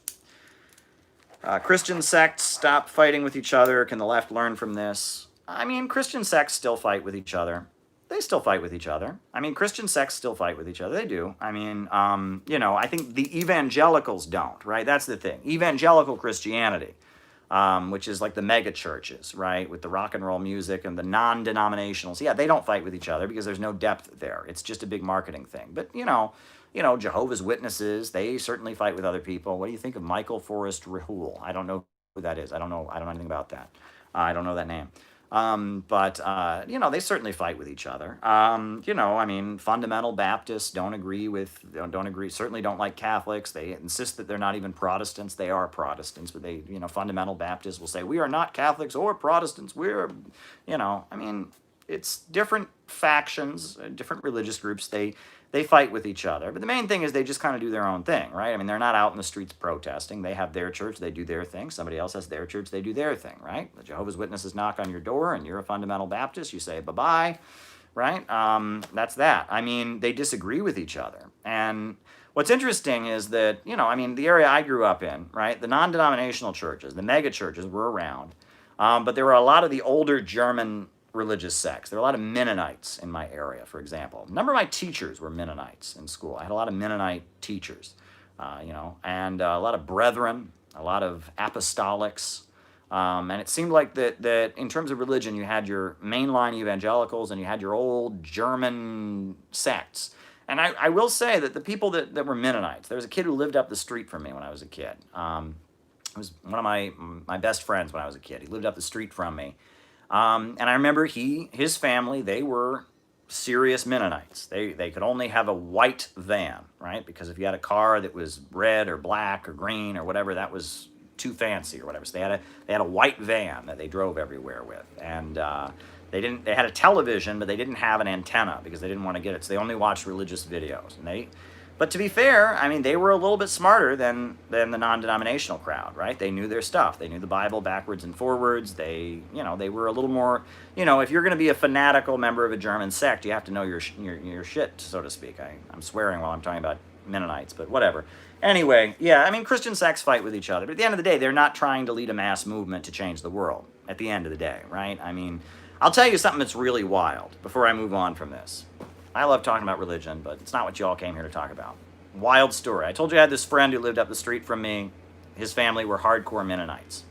Christian sects stop fighting with each other. Can the left learn from this? I mean, Christian sects still fight with each other. They still fight with each other. I mean, Christian sects still fight with each other. They do. I mean, you know, I think the evangelicals don't, right? That's the thing. Evangelical Christianity, which is like the mega churches, right? With the rock and roll music and the non-denominationals. Yeah, they don't fight with each other because there's no depth there. It's just a big marketing thing. But, you know, Jehovah's Witnesses, they certainly fight with other people. What do you think of Michael Forrest Rahul? I don't know who that is. I don't know anything about that. I don't know that name. But you know, they certainly fight with each other. You know, I mean, fundamental Baptists don't agree, certainly don't like Catholics. They insist that they're not even Protestants. They are Protestants, but they, you know, fundamental Baptists will say, we are not Catholics or Protestants. We're, you know, I mean, it's different factions, different religious groups. They fight with each other. But the main thing is they just kind of do their own thing, right? I mean, they're not out in the streets protesting. They have their church, they do their thing. Somebody else has their church, they do their thing, right? The Jehovah's Witnesses knock on your door and you're a fundamental Baptist, you say bye-bye, right? That's that. I mean, they disagree with each other. And what's interesting is that, you know, I mean, the area I grew up in, right? The non-denominational churches, the mega churches were around. But there were a lot of the older German religious sects. There were a lot of Mennonites in my area, for example. A number of my teachers were Mennonites in school. I had a lot of Mennonite teachers, you know, and a lot of brethren, a lot of apostolics. And it seemed like that in terms of religion, you had your mainline evangelicals and you had your old German sects. And I will say that the people that were Mennonites, there was a kid who lived up the street from me when I was a kid. He was one of my best friends when I was a kid. He lived up the street from me. And I remember his family, they were serious Mennonites. They could only have a white van, right? Because if you had a car that was red or black or green or whatever, that was too fancy or whatever. So they had a white van that they drove everywhere with. And they had a television, but they didn't have an antenna because they didn't want to get it. So they only watched religious videos. But to be fair, I mean, they were a little bit smarter than the non-denominational crowd, right? They knew their stuff. They knew the Bible backwards and forwards. They were a little more, you know, if you're going to be a fanatical member of a German sect, you have to know your shit, so to speak. I'm swearing while I'm talking about Mennonites, but whatever. Anyway, yeah, I mean, Christian sects fight with each other. But at the end of the day, they're not trying to lead a mass movement to change the world at the end of the day, right? I mean, I'll tell you something that's really wild before I move on from this. I love talking about religion, but it's not what you all came here to talk about. Wild story. I told you I had this friend who lived up the street from me. His family were hardcore Mennonites.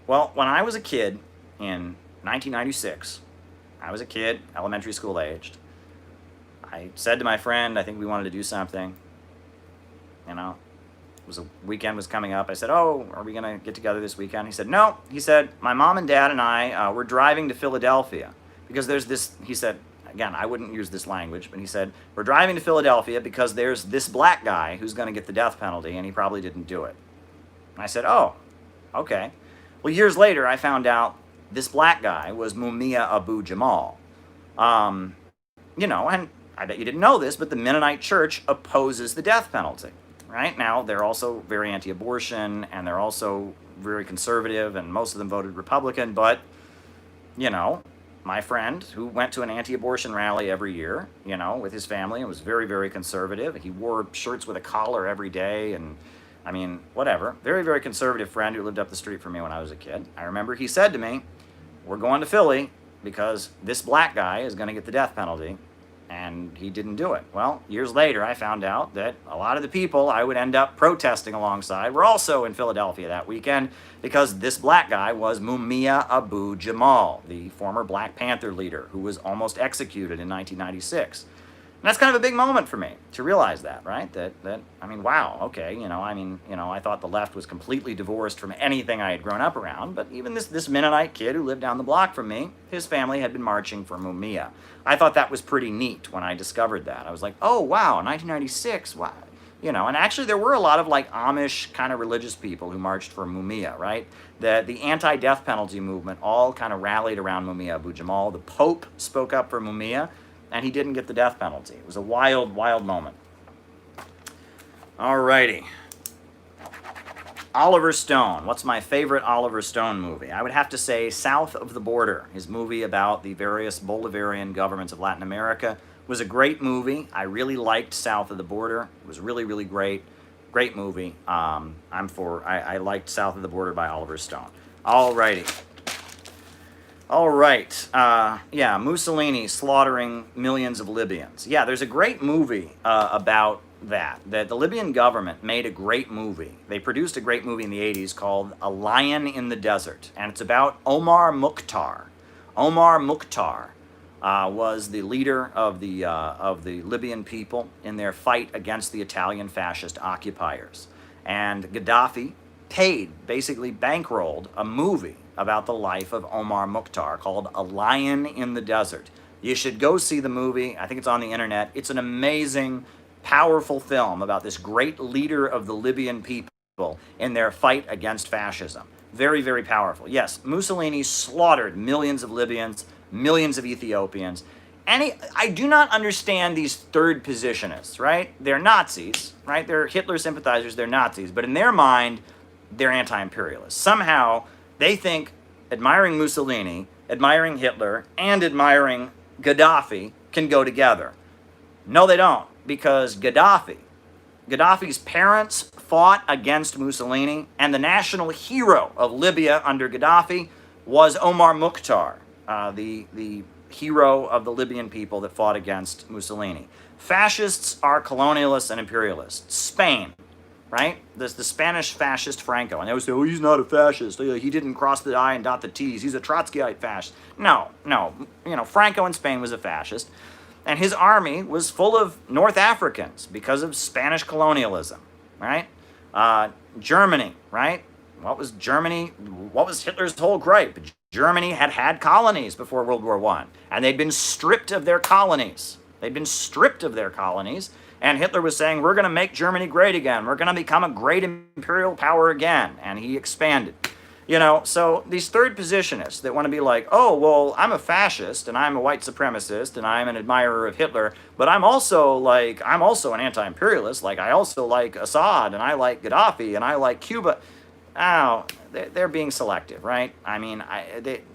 Well, when I was a kid in 1996, I was a kid, elementary school aged. I said to my friend, I think we wanted to do something. You know, weekend was coming up. I said, oh, are we going to get together this weekend? He said, no. He said, my mom and dad and I, we're driving to Philadelphia because there's this, he said, again, I wouldn't use this language, but he said, we're driving to Philadelphia because there's this black guy who's going to get the death penalty, and he probably didn't do it. And I said, oh, okay. Well, years later, I found out this black guy was Mumia Abu Jamal. You know, and I bet you didn't know this, but the Mennonite Church opposes the death penalty. Right? Now, they're also very anti-abortion, and they're also very conservative, and most of them voted Republican, but, you know, my friend, who went to an anti-abortion rally every year, you know, with his family, and was very, very conservative. He wore shirts with a collar every day, and, I mean, whatever. Very, very conservative friend who lived up the street from me when I was a kid. I remember he said to me, we're going to Philly because this black guy is going to get the death penalty, and he didn't do it. Well, years later, I found out that a lot of the people I would end up protesting alongside were also in Philadelphia that weekend because this black guy was Mumia Abu Jamal, the former Black Panther leader who was almost executed in 1996. And that's kind of a big moment for me to realize that, right? That I mean, wow, okay, I thought the left was completely divorced from anything I had grown up around, but even this Mennonite kid who lived down the block from me, his family had been marching for Mumia. I thought that was pretty neat when I discovered that. I was like, oh, wow, 1996, wow. You know, and actually there were a lot of like Amish kind of religious people who marched for Mumia, right? The anti-death penalty movement all kind of rallied around Mumia Abu Jamal. The Pope spoke up for Mumia, and he didn't get the death penalty. It was a wild, wild moment. All righty. Oliver Stone. What's my favorite Oliver Stone movie? I would have to say South of the Border. His movie about the various Bolivarian governments of Latin America was a great movie. I really liked South of the Border. It was really, really great. Great movie. I liked South of the Border by Oliver Stone. Alrighty. All right. Yeah, Mussolini slaughtering millions of Libyans. Yeah, there's a great movie about that the Libyan government made a great movie. They produced a great movie in the 80s called A Lion in the Desert, and it's about Omar Mukhtar. Omar Mukhtar was the leader of the Libyan people in their fight against the Italian fascist occupiers. And Gaddafi basically bankrolled a movie about the life of Omar Mukhtar called A Lion in the Desert. You should go see the movie. I think it's on the internet. It's an amazing, powerful film about this great leader of the Libyan people in their fight against fascism. Very, very powerful. Yes, Mussolini slaughtered millions of Libyans, millions of Ethiopians. I do not understand these third positionists, right? They're Nazis, right? They're Hitler sympathizers, they're Nazis. But in their mind, they're anti-imperialists. Somehow, they think admiring Mussolini, admiring Hitler, and admiring Gaddafi can go together. No, they don't. Because Gaddafi's parents fought against Mussolini, and the national hero of Libya under Gaddafi was Omar Mukhtar, the hero of the Libyan people that fought against Mussolini. Fascists are colonialists and imperialists. Spain, right? The Spanish fascist Franco, and they always say, oh, he's not a fascist. He didn't cross the I and dot the T's. He's a Trotskyite fascist. No. Franco in Spain was a fascist. And his army was full of North Africans because of Spanish colonialism, right? Germany, right? What was Germany? What was Hitler's whole gripe? Germany had colonies before World War I, and they'd been stripped of their colonies. And Hitler was saying, we're going to make Germany great again. We're going to become a great imperial power again. And he expanded. So these third positionists that want to be like, oh, well, I'm a fascist and I'm a white supremacist and I'm an admirer of Hitler, but I'm also an anti-imperialist. Like, I also like Assad and I like Gaddafi and I like Cuba. Oh, they're being selective, right? I mean,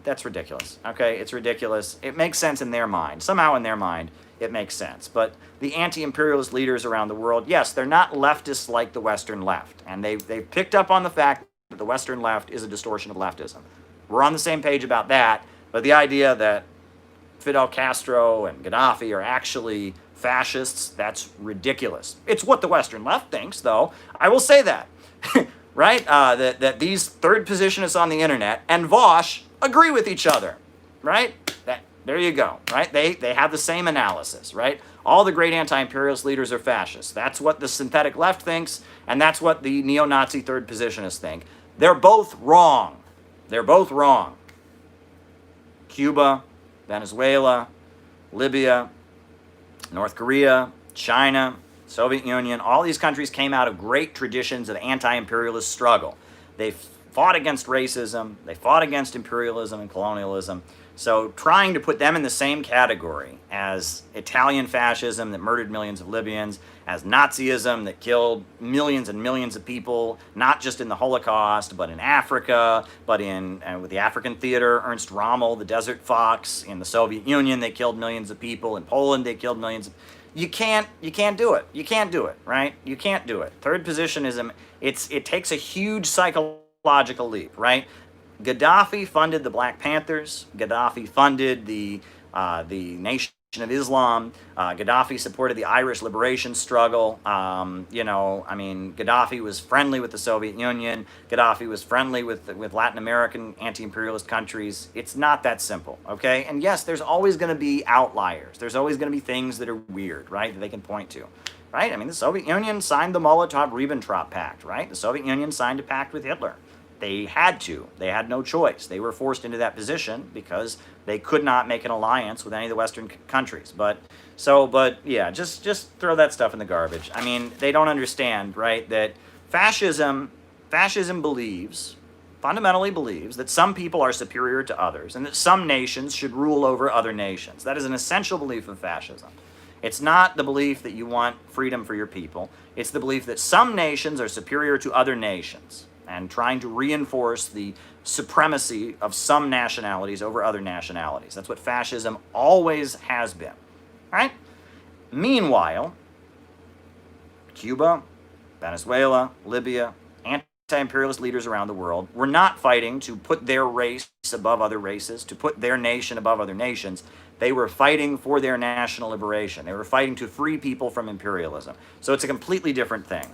that's ridiculous, okay? It's ridiculous. It makes sense in their mind. Somehow in their mind, it makes sense. But the anti-imperialist leaders around the world, yes, they're not leftists like the Western left. And they've picked up on the fact that the Western left is a distortion of leftism. We're on the same page about that, but the idea that Fidel Castro and Gaddafi are actually fascists, that's ridiculous. It's what the Western left thinks, though. I will say that, right? That these third positionists on the internet and Vosh agree with each other, right? There you go, right? They have the same analysis, right? All the great anti-imperialist leaders are fascists. That's what the synthetic left thinks, and that's what the neo-Nazi third positionists think. They're both wrong. Cuba, Venezuela, Libya, North Korea, China, Soviet Union, all these countries came out of great traditions of anti-imperialist struggle. They fought against racism, they fought against imperialism and colonialism. So trying to put them in the same category as Italian fascism that murdered millions of Libyans, as Nazism that killed millions and millions of people, not just in the Holocaust, but in Africa, but with the African theater, Ernst Rommel, the Desert Fox. In the Soviet Union, they killed millions of people. In Poland, they killed millions of people. You can't do it. You can't do it, right? You can't do it. Third positionism, it takes a huge psychological leap, right? Gaddafi funded the Black Panthers. Gaddafi funded the Nation of Islam. Gaddafi supported the Irish liberation struggle. Gaddafi was friendly with the Soviet Union. Gaddafi was friendly with Latin American anti-imperialist countries. It's not that simple, okay? And yes, there's always going to be outliers. There's always going to be things that are weird, right, that they can point to, right? I mean, the Soviet Union signed the Molotov-Ribbentrop Pact, right? The Soviet Union signed a pact with Hitler. They had to. They had no choice. They were forced into that position because they could not make an alliance with any of the Western countries. But yeah, just throw that stuff in the garbage. I mean, they don't understand, right, that fascism fundamentally believes that some people are superior to others and that some nations should rule over other nations. That is an essential belief of fascism. It's not the belief that you want freedom for your people. It's the belief that some nations are superior to other nations. and trying to reinforce the supremacy of some nationalities over other nationalities. That's what fascism always has been, right? Meanwhile, Cuba, Venezuela, Libya, anti-imperialist leaders around the world were not fighting to put their race above other races, to put their nation above other nations. They were fighting for their national liberation. They were fighting to free people from imperialism. So it's a completely different thing.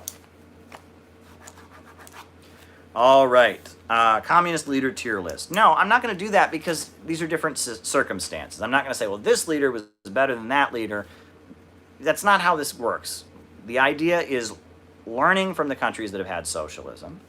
All right, communist leader tier list. No, I'm not going to do that because these are different circumstances. I'm not going to say, well, this leader was better than that leader. That's not how this works. The idea is learning from the countries that have had socialism,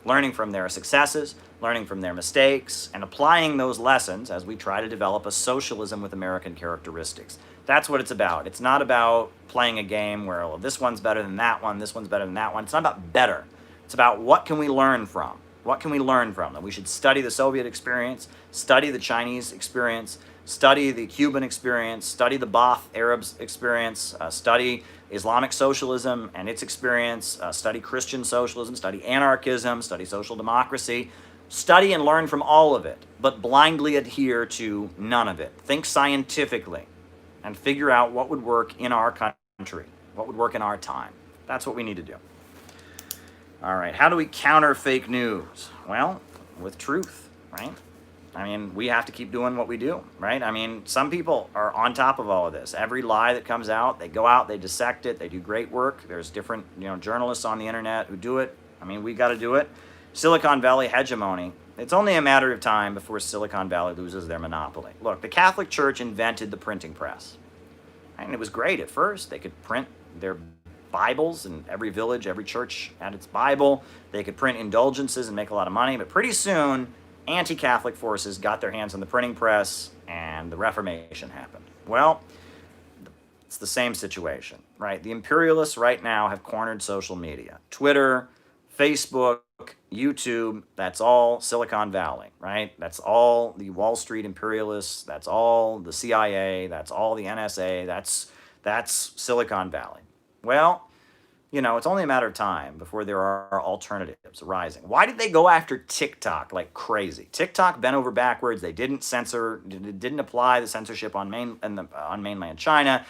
learning from their successes, learning from their mistakes, and applying those lessons as we try to develop a socialism with American characteristics. That's what it's about. It's not about playing a game where, well, this one's better than that one, this one's better than that one. It's not about better. It's about what can we learn from? What can we learn from them? We should study the Soviet experience, study the Chinese experience, study the Cuban experience, study the Ba'ath Arabs experience, study Islamic socialism and its experience, study Christian socialism, study anarchism, study social democracy. Study and learn from all of it, but blindly adhere to none of it. Think scientifically and figure out what would work in our country, what would work in our time. That's what we need to do. All right, how do we counter fake news? Well, with truth, right? I mean, we have to keep doing what we do, right? I mean, some people are on top of all of this. Every lie that comes out, they go out, they dissect it, they do great work. There's different, journalists on the internet who do it. I mean, we got to do it. Silicon Valley hegemony. It's only a matter of time before Silicon Valley loses their monopoly. Look, the Catholic Church invented the printing press, right? And it was great at first. They could print their Bibles in every village, every church had its Bible. They could print indulgences and make a lot of money, but pretty soon, anti-Catholic forces got their hands on the printing press and the Reformation happened. Well, it's the same situation, right? The imperialists right now have cornered social media. Twitter, Facebook, YouTube, that's all Silicon Valley, right? That's all the Wall Street imperialists, that's all the CIA, that's all the NSA, that's Silicon Valley. Well, it's only a matter of time before there are alternatives arising. Why did they go after TikTok like crazy? TikTok bent over backwards. They didn't apply the censorship on mainland China,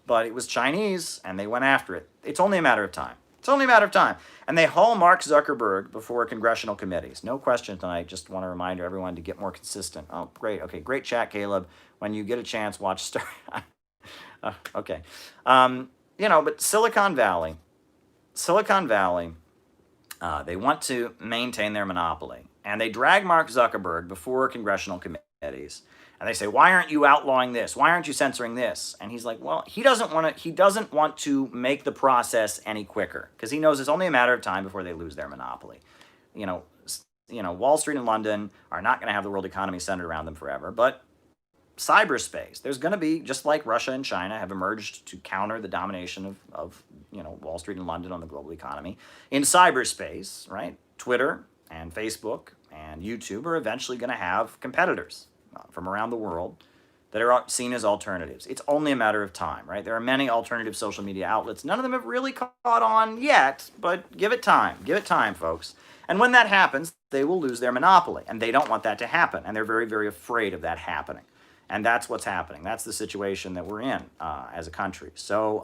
but it was Chinese, and they went after it. It's only a matter of time. It's only a matter of time. And they haul Mark Zuckerberg before congressional committees. No question tonight. Just want to remind everyone to get more consistent. Oh, great. Okay, great chat, Caleb. When you get a chance, watch Star. Okay. But Silicon Valley, they want to maintain their monopoly. And they drag Mark Zuckerberg before congressional committees. And they say, why aren't you outlawing this? Why aren't you censoring this? And he's like, well, he doesn't want to make the process any quicker because he knows it's only a matter of time before they lose their monopoly. Wall Street and London are not going to have the world economy centered around them forever, but cyberspace, there's going to be, just like Russia and China have emerged to counter the domination of Wall Street and London on the global economy. In cyberspace, right, Twitter and Facebook and YouTube are eventually going to have competitors from around the world that are seen as alternatives. It's only a matter of time, right? There are many alternative social media outlets. None of them have really caught on yet, but give it time. Give it time, folks. And when that happens, they will lose their monopoly, and they don't want that to happen, and they're very, very afraid of that happening. And that's what's happening. That's the situation that we're in as a country. So,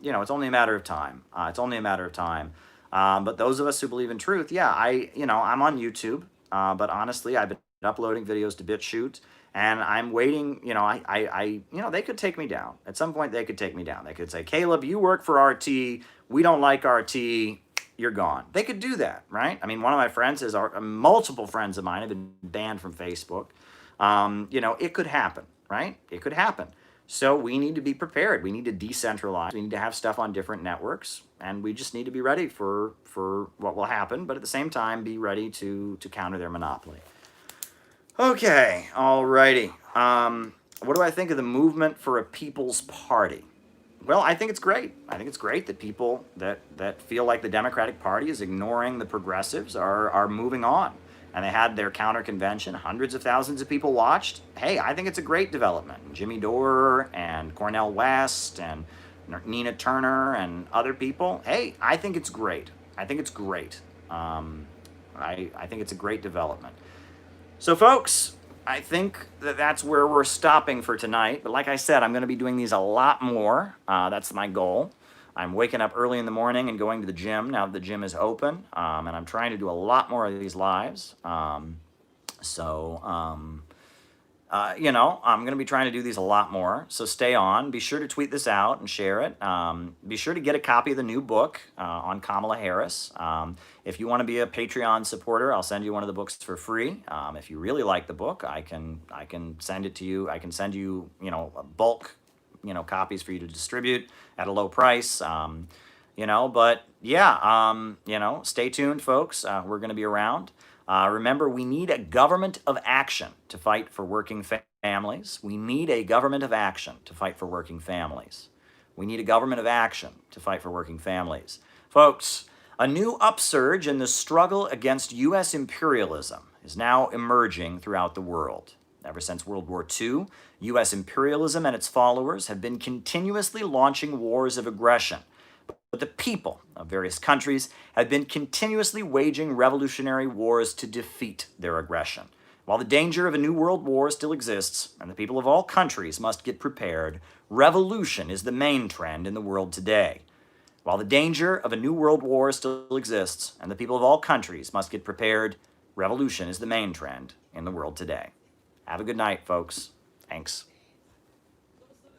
it's only a matter of time. It's only a matter of time. But those of us who believe in truth, I'm on YouTube. But honestly, I've been uploading videos to BitChute, and I'm waiting. They could take me down. At some point, they could take me down. They could say, Caleb, you work for RT. We don't like RT. You're gone. They could do that, right? I mean, one of my friends multiple friends of mine have been banned from Facebook. It could happen, right? It could happen. So we need to be prepared. We need to decentralize. We need to have stuff on different networks, and we just need to be ready for what will happen, but at the same time, be ready to counter their monopoly. Okay, alrighty. What do I think of the movement for a People's Party? Well, I think it's great. I think it's great that people that feel like the Democratic Party is ignoring the progressives are moving on. And they had their counter convention. Hundreds of thousands of people watched. Hey, I think it's a great development. Jimmy Dore and Cornel West and Nina Turner and other people. Hey, I think it's great. I think it's great. I think it's a great development. So, folks, I think that that's where we're stopping for tonight. But like I said, I'm going to be doing these a lot more. That's my goal. I'm waking up early in the morning and going to the gym now that the gym is open. And I'm trying to do a lot more of these lives. I'm going to be trying to do these a lot more. So stay on. Be sure to tweet this out and share it. Be sure to get a copy of the new book on Kamala Harris. If you want to be a Patreon supporter, I'll send you one of the books for free. If you really like the book, I can send it to you. I can send you, a bulk, copies for you to distribute at a low price. Stay tuned, folks. We're going to be around. Remember, we need a government of action to fight for working families. We need a government of action to fight for working families. We need a government of action to fight for working families. Folks, a new upsurge in the struggle against U.S. imperialism is now emerging throughout the world. Ever since World War II, U.S. imperialism and its followers have been continuously launching wars of aggression. But the people of various countries have been continuously waging revolutionary wars to defeat their aggression. While the danger of a new world war still exists, and the people of all countries must get prepared, revolution is the main trend in the world today. While the danger of a new world war still exists, and the people of all countries must get prepared, revolution is the main trend in the world today. Have a good night, folks. Thanks.